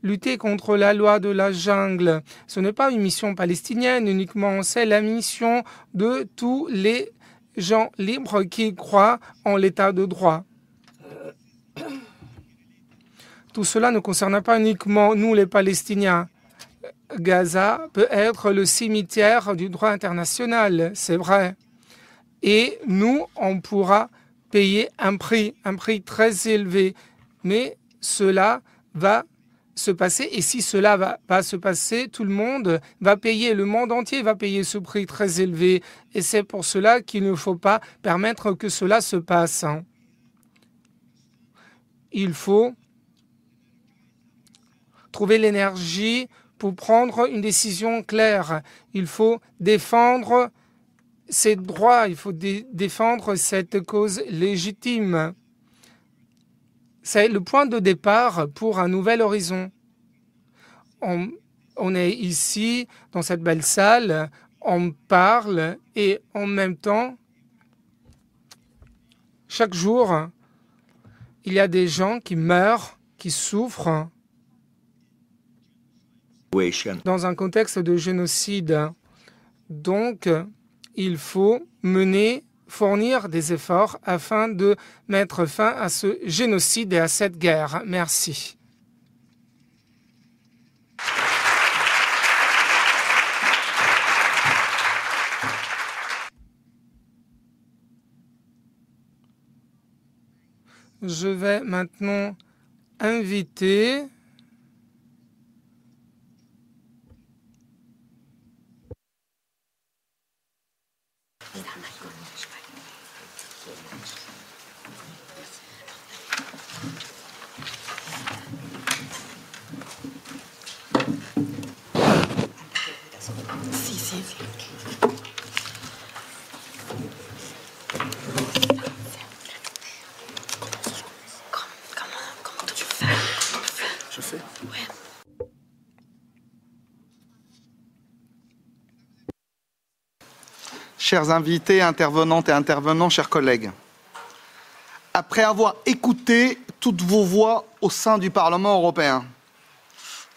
lutter contre la loi de la jungle. Ce n'est pas une mission palestinienne uniquement, c'est la mission de tous les gens libres qui croient en l'état de droit. Tout cela ne concerne pas uniquement nous les Palestiniens. Gaza peut être le cimetière du droit international, c'est vrai. Et nous, on pourra payer un prix très élevé. Mais cela va se passer. Et si cela va se passer, tout le monde va payer, le monde entier va payer ce prix très élevé. Et c'est pour cela qu'il ne faut pas permettre que cela se passe. Il faut trouver l'énergie pour prendre une décision claire. Il faut défendre ses droits, il faut défendre cette cause légitime. C'est le point de départ pour un nouvel horizon. On est ici, dans cette belle salle, on parle et en même temps, chaque jour, il y a des gens qui meurent, qui souffrent dans un contexte de génocide. Donc, il faut fournir des efforts afin de mettre fin à ce génocide et à cette guerre. Merci. Je vais maintenant inviter Chers invités, intervenantes et intervenants, chers collègues, après avoir écouté toutes vos voix au sein du Parlement européen,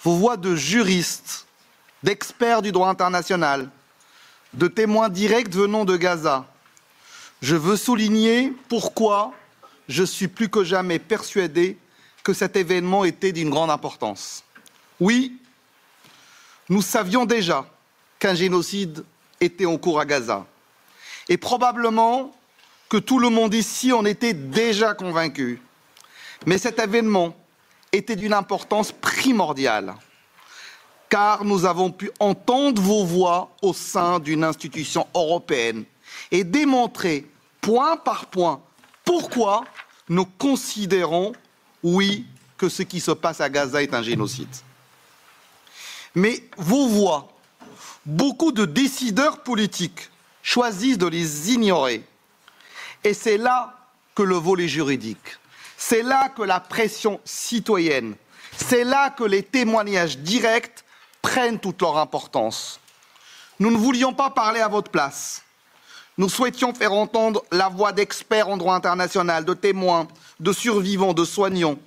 vos voix de juristes, d'experts du droit international, de témoins directs venant de Gaza. Je veux souligner pourquoi je suis plus que jamais persuadé que cet événement était d'une grande importance. Oui, nous savions déjà qu'un génocide était en cours à Gaza. Et probablement que tout le monde ici en était déjà convaincu. Mais cet événement était d'une importance primordiale, car nous avons pu entendre vos voix au sein d'une institution européenne et démontrer point par point pourquoi nous considérons, oui, que ce qui se passe à Gaza est un génocide. Mais vos voix, beaucoup de décideurs politiques choisissent de les ignorer. Et c'est là que le volet juridique, c'est là que la pression citoyenne, c'est là que les témoignages directs prennent toute leur importance. Nous ne voulions pas parler à votre place. Nous souhaitions faire entendre la voix d'experts en droit international, de témoins, de survivants, de soignants.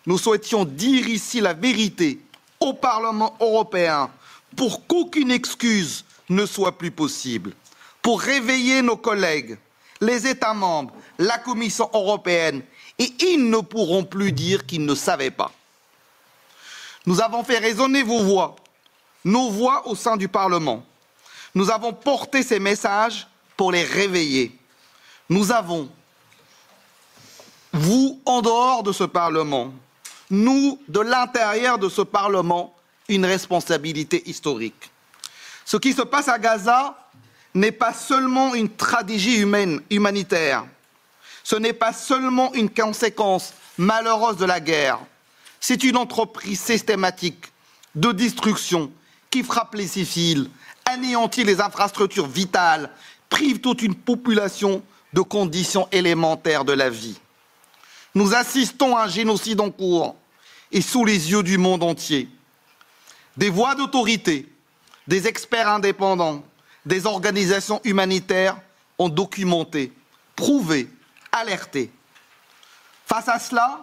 Nous souhaitions dire ici la vérité au Parlement européen pour qu'aucune excuse ne soit plus possible, pour réveiller nos collègues, les États membres, la Commission européenne, et ils ne pourront plus dire qu'ils ne savaient pas. Nous avons fait résonner vos voix, nos voix au sein du Parlement. Nous avons porté ces messages pour les réveiller. Nous avons, vous, en dehors de ce Parlement, nous, de l'intérieur de ce Parlement, une responsabilité historique. Ce qui se passe à Gaza n'est pas seulement une tragédie humanitaire. Ce n'est pas seulement une conséquence malheureuse de la guerre. C'est une entreprise systématique de destruction qui frappe les civils, anéantit les infrastructures vitales, prive toute une population de conditions élémentaires de la vie. Nous assistons à un génocide en cours et sous les yeux du monde entier. Des voix d'autorité, des experts indépendants, des organisations humanitaires ont documenté, prouvé, alerté. Face à cela,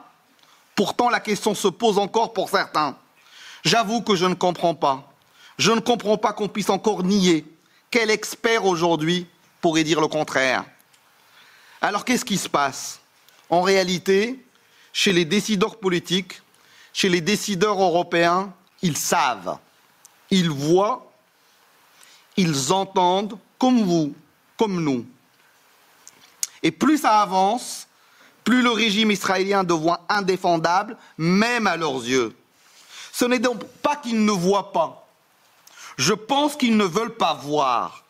pourtant la question se pose encore pour certains. J'avoue que je ne comprends pas. Je ne comprends pas qu'on puisse encore nier. Quel expert aujourd'hui pourrait dire le contraire? Alors qu'est-ce qui se passe? En réalité, chez les décideurs politiques, chez les décideurs européens, ils savent, ils voient, ils entendent, comme vous, comme nous. Et plus ça avance, plus le régime israélien devient indéfendable, même à leurs yeux. Ce n'est donc pas qu'ils ne voient pas. Je pense qu'ils ne veulent pas voir.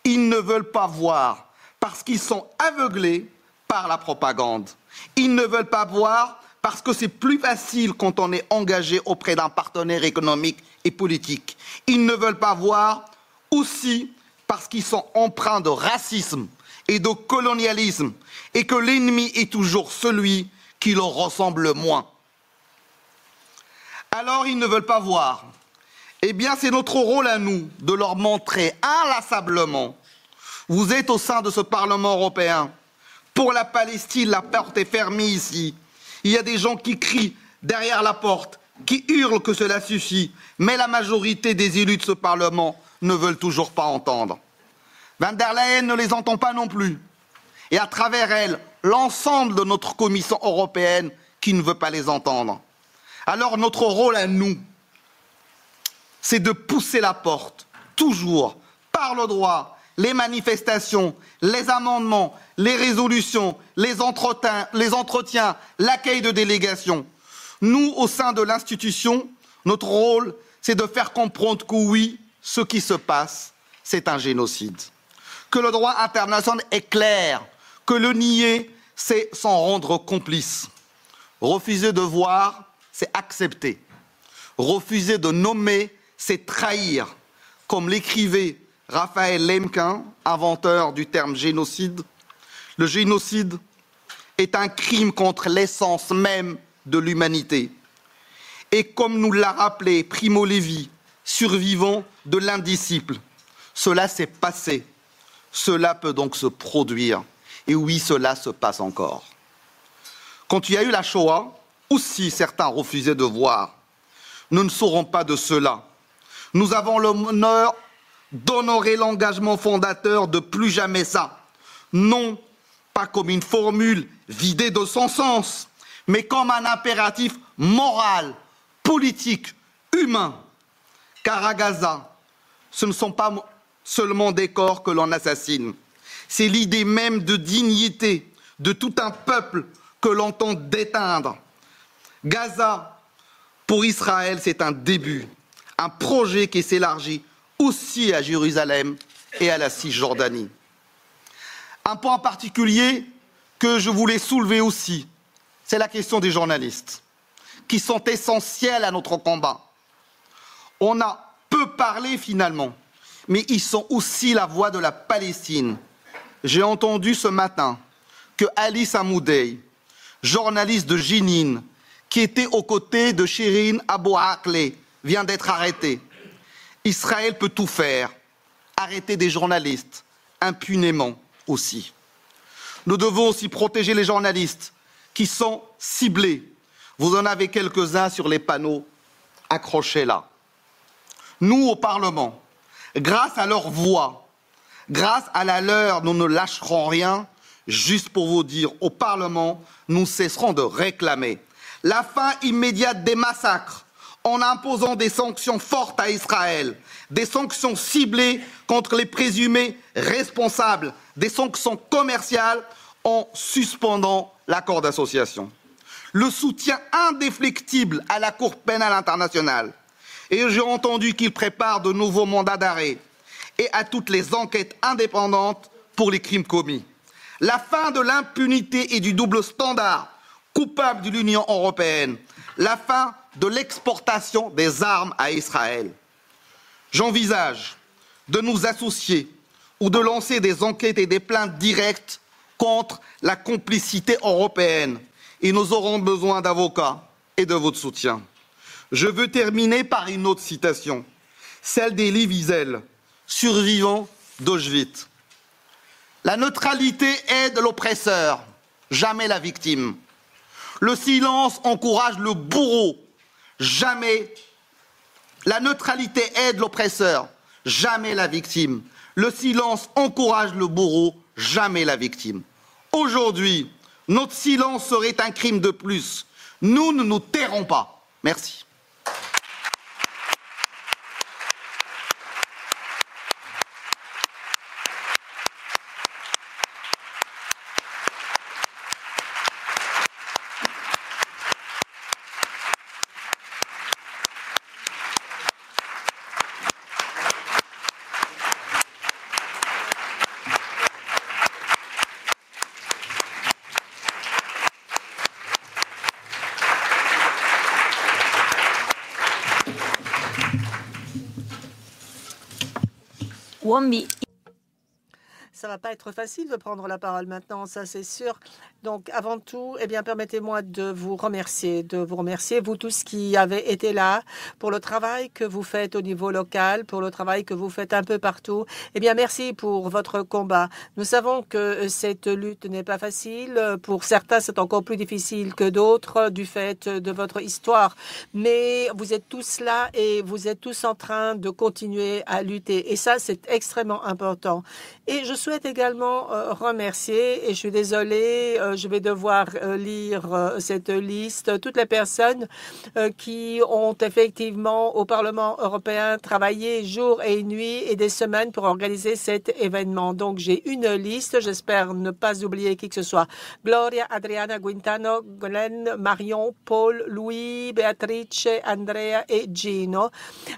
Ils ne veulent pas voir parce qu'ils sont aveuglés par la propagande. Ils ne veulent pas voir parce que c'est plus facile quand on est engagé auprès d'un partenaire économique et politique. Ils ne veulent pas voir aussi parce qu'ils sont empreints de racisme et de colonialisme et que l'ennemi est toujours celui qui leur ressemble le moins. Alors ils ne veulent pas voir. Eh bien, c'est notre rôle à nous de leur montrer inlassablement. Vous êtes au sein de ce Parlement européen. Pour la Palestine, la porte est fermée ici. Il y a des gens qui crient derrière la porte, qui hurlent que cela suffit. Mais la majorité des élus de ce Parlement ne veulent toujours pas entendre. Van der Leyen ne les entend pas non plus. Et à travers elle, l'ensemble de notre Commission européenne qui ne veut pas les entendre. Alors notre rôle à nous, c'est de pousser la porte, toujours, par le droit, les manifestations, les amendements, les résolutions, les entretiens, l'accueil de délégations. Nous, au sein de l'institution, notre rôle, c'est de faire comprendre que oui, ce qui se passe, c'est un génocide. Que le droit international est clair, que le nier, c'est s'en rendre complice. Refuser de voir, c'est accepter. Refuser de nommer, c'est trahir. Comme l'écrivait Raphaël Lemkin, inventeur du terme génocide, le génocide est un crime contre l'essence même de l'humanité. Et comme nous l'a rappelé Primo Levi, survivant de l'indisciple, cela s'est passé. Cela peut donc se produire. Et oui, cela se passe encore. Quand il y a eu la Shoah, aussi certains refusaient de voir. nous ne serons pas de ceux-là. Nous avons l'honneur d'honorer l'engagement fondateur de plus jamais ça. Non pas comme une formule vidée de son sens, mais comme un impératif moral, politique, humain. Car à Gaza, ce ne sont pas seulement des corps que l'on assassine. C'est l'idée même de dignité de tout un peuple que l'on tente d'éteindre. Gaza, pour Israël, c'est un début, un projet qui s'élargit aussi à Jérusalem et à la Cisjordanie. Un point particulier que je voulais soulever aussi, c'est la question des journalistes, qui sont essentiels à notre combat. On a peu parlé finalement, mais ils sont aussi la voix de la Palestine. J'ai entendu ce matin que Alice Amoudei, journaliste de Jenin, qui était aux côtés de Shirin Abu Akleh, vient d'être arrêtée. Israël peut tout faire, arrêter des journalistes, impunément aussi. Nous devons aussi protéger les journalistes qui sont ciblés. Vous en avez quelques-uns sur les panneaux accrochés là. Nous, au Parlement, grâce à leur voix, grâce à la leur, nous ne lâcherons rien. Juste pour vous dire, au Parlement, nous cesserons de réclamer la fin immédiate des massacres en imposant des sanctions fortes à Israël, des sanctions ciblées contre les présumés responsables, des sanctions commerciales en suspendant l'accord d'association. Le soutien indéflectible à la Cour pénale internationale. Et j'ai entendu qu'il prépare de nouveaux mandats d'arrêt et à toutes les enquêtes indépendantes pour les crimes commis. La fin de l'impunité et du double standard coupable de l'Union européenne. La fin de l'exportation des armes à Israël. J'envisage de nous associer ou de lancer des enquêtes et des plaintes directes contre la complicité européenne. Et nous aurons besoin d'avocats et de votre soutien. Je veux terminer par une autre citation, celle d'Elie Wiesel, survivant d'Auschwitz. La neutralité aide l'oppresseur, jamais la victime. Le silence encourage le bourreau, jamais. La neutralité aide l'oppresseur, jamais la victime. Le silence encourage le bourreau, jamais la victime. Aujourd'hui, notre silence serait un crime de plus. Nous ne nous tairons pas. Merci. Ça va pas être facile de prendre la parole maintenant, ça c'est sûr. Donc avant tout, eh bien permettez-moi de vous remercier, vous tous qui avez été là pour le travail que vous faites au niveau local, pour le travail que vous faites un peu partout. Eh bien merci pour votre combat. Nous savons que cette lutte n'est pas facile. Pour certains, c'est encore plus difficile que d'autres du fait de votre histoire. Mais vous êtes tous là et vous êtes tous en train de continuer à lutter. Et ça, c'est extrêmement important. Et je souhaite également remercier, et je suis désolée, je vais devoir lire cette liste, toutes les personnes qui ont effectivement au Parlement européen travaillé jour et nuit et des semaines pour organiser cet événement. Donc j'ai une liste, j'espère ne pas oublier qui que ce soit. Gloria, Adriana, Guintano, Glenn, Marion, Paul, Louis, Beatrice, Andrea et Gino.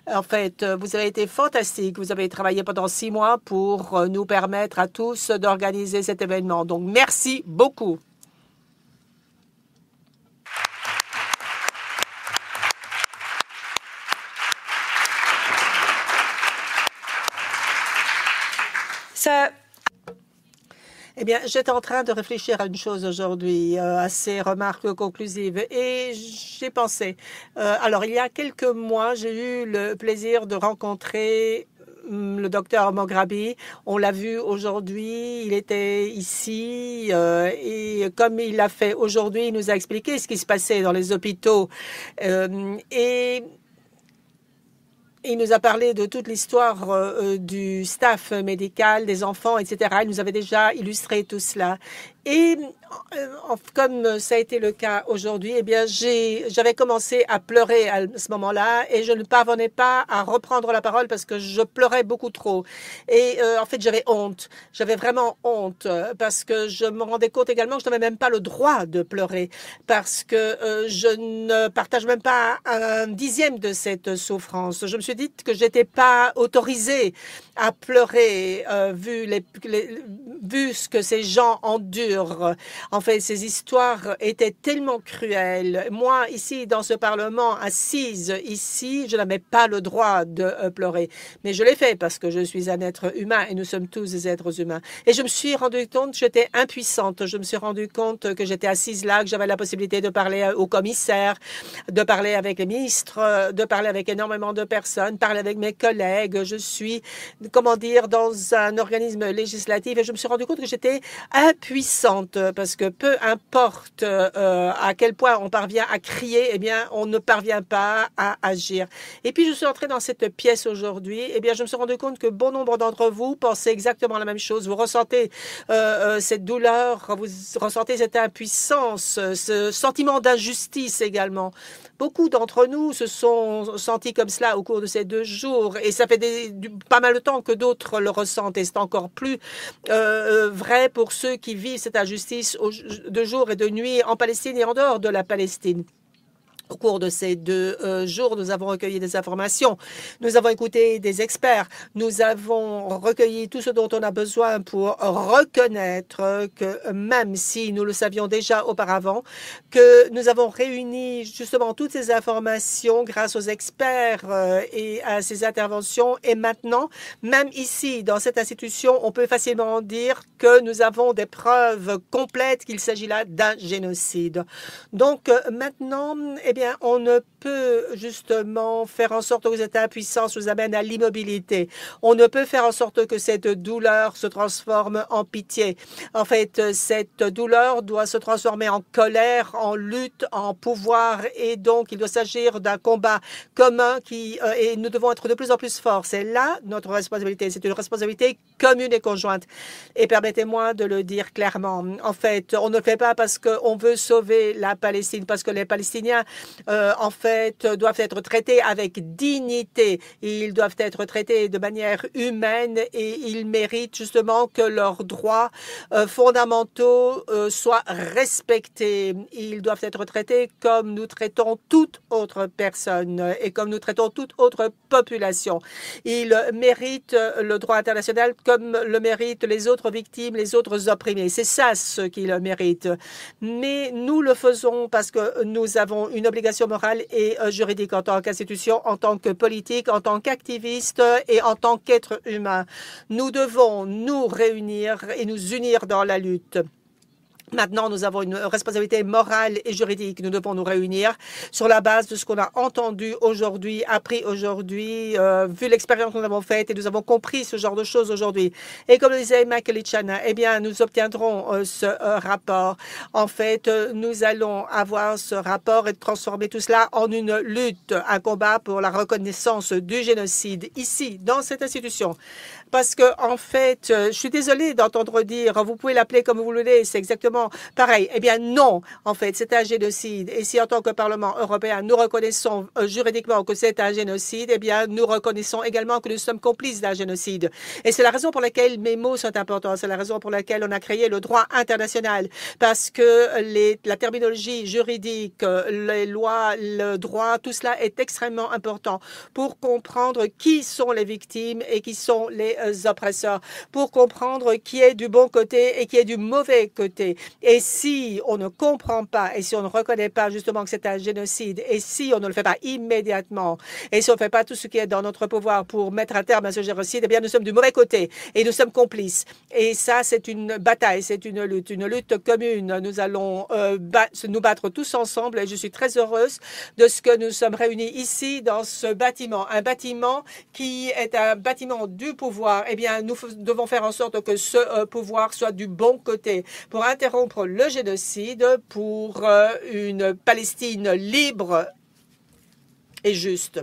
En fait, vous avez été fantastiques. Vous avez travaillé pendant 6 mois pour nous permettre à tous d'organiser cet événement. Donc merci beaucoup. Eh bien, j'étais en train de réfléchir à une chose aujourd'hui, à ces remarques conclusives, et j'ai pensé. Alors, il y a quelques mois, j'ai eu le plaisir de rencontrer le docteur Moghrabi. On l'a vu aujourd'hui, il était ici et comme il l'a fait aujourd'hui, il nous a expliqué ce qui se passait dans les hôpitaux. Et Il nous a parlé de toute l'histoire du staff médical, des enfants, etc. Il nous avait déjà illustré tout cela. Et comme ça a été le cas aujourd'hui, eh bien, j'avais commencé à pleurer à ce moment-là et je ne parvenais pas à reprendre la parole parce que je pleurais beaucoup trop. Et en fait, j'avais honte. J'avais vraiment honte parce que je me rendais compte également que je n'avais même pas le droit de pleurer parce que je ne partage même pas un dixième de cette souffrance. Je me suis dit que j'étais pas autorisée à pleurer vu ce que ces gens endurent. En fait, ces histoires étaient tellement cruelles. Moi, ici, dans ce Parlement, assise ici, je n'avais pas le droit de pleurer. Mais je l'ai fait parce que je suis un être humain et nous sommes tous des êtres humains. Et je me suis rendu compte que j'étais impuissante. Je me suis rendu compte que j'étais assise là, que j'avais la possibilité de parler au commissaire, de parler avec les ministres, de parler avec énormément de personnes, parler avec mes collègues. Je suis, comment dire, dans un organisme législatif et je me suis rendu compte que j'étais impuissante parce que peu importe à quel point on parvient à crier, eh bien, on ne parvient pas à agir. Et puis, je suis entrée dans cette pièce aujourd'hui, eh bien, je me suis rendu compte que bon nombre d'entre vous pensaient exactement la même chose. Vous ressentez cette douleur, vous ressentez cette impuissance, ce sentiment d'injustice également. Beaucoup d'entre nous se sont sentis comme cela au cours de ces 2 jours et ça fait pas mal de temps que d'autres le ressentent et c'est encore plus vrai pour ceux qui vivent cette injustice de jour et de nuit en Palestine et en dehors de la Palestine. Au cours de ces 2 jours, nous avons recueilli des informations, nous avons écouté des experts, nous avons recueilli tout ce dont on a besoin pour reconnaître que même si nous le savions déjà auparavant, que nous avons réuni justement toutes ces informations grâce aux experts et à ces interventions. Et maintenant, même ici, dans cette institution, on peut facilement dire que nous avons des preuves complètes qu'il s'agit là d'un génocide. Donc maintenant, eh bien, on ne peut justement faire en sorte que cette impuissance nous amène à l'immobilité. On ne peut faire en sorte que cette douleur se transforme en pitié. En fait, cette douleur doit se transformer en colère, en lutte, en pouvoir. Et donc, il doit s'agir d'un combat commun et nous devons être de plus en plus forts. C'est là notre responsabilité. C'est une responsabilité commune et conjointe. Et permettez-moi de le dire clairement. En fait, on ne le fait pas parce qu'on veut sauver la Palestine, parce que les Palestiniens en fait, doivent être traités avec dignité. Ils doivent être traités de manière humaine et ils méritent justement que leurs droits fondamentaux soient respectés. Ils doivent être traités comme nous traitons toute autre personne et comme nous traitons toute autre population. Ils méritent le droit international comme le méritent les autres victimes, les autres opprimés. C'est ça ce qu'ils méritent. Mais nous le faisons parce que nous avons une obligation morale et juridique en tant qu'institution, en tant que politique, en tant qu'activiste et en tant qu'être humain. Nous devons nous réunir et nous unir dans la lutte. Maintenant, nous avons une responsabilité morale et juridique. Nous devons nous réunir sur la base de ce qu'on a entendu aujourd'hui, appris aujourd'hui, vu l'expérience que nous avons faite et nous avons compris ce genre de choses aujourd'hui. Et comme le disait Michael Lichana, eh bien, nous obtiendrons ce rapport. En fait, nous allons avoir ce rapport et transformer tout cela en une lutte, un combat pour la reconnaissance du génocide ici, dans cette institution. Parce que, en fait, je suis désolée d'entendre dire, vous pouvez l'appeler comme vous voulez, c'est exactement pareil. Eh bien, non, en fait, c'est un génocide. Et si, en tant que Parlement européen, nous reconnaissons juridiquement que c'est un génocide, eh bien, nous reconnaissons également que nous sommes complices d'un génocide. Et c'est la raison pour laquelle mes mots sont importants. C'est la raison pour laquelle on a créé le droit international. Parce que la terminologie juridique, les lois, le droit, tout cela est extrêmement important pour comprendre qui sont les victimes et qui sont les oppresseurs, pour comprendre qui est du bon côté et qui est du mauvais côté. Et si on ne comprend pas et si on ne reconnaît pas justement que c'est un génocide et si on ne le fait pas immédiatement et si on ne fait pas tout ce qui est dans notre pouvoir pour mettre un terme à ce génocide, eh bien nous sommes du mauvais côté et nous sommes complices. Et ça, c'est une bataille, c'est une lutte commune. Nous allons nous battre tous ensemble et je suis très heureuse de ce que nous sommes réunis ici dans ce bâtiment, un bâtiment qui est un bâtiment du pouvoir. Eh bien, nous devons faire en sorte que ce pouvoir soit du bon côté pour interrompre le génocide, pour une Palestine libre et juste.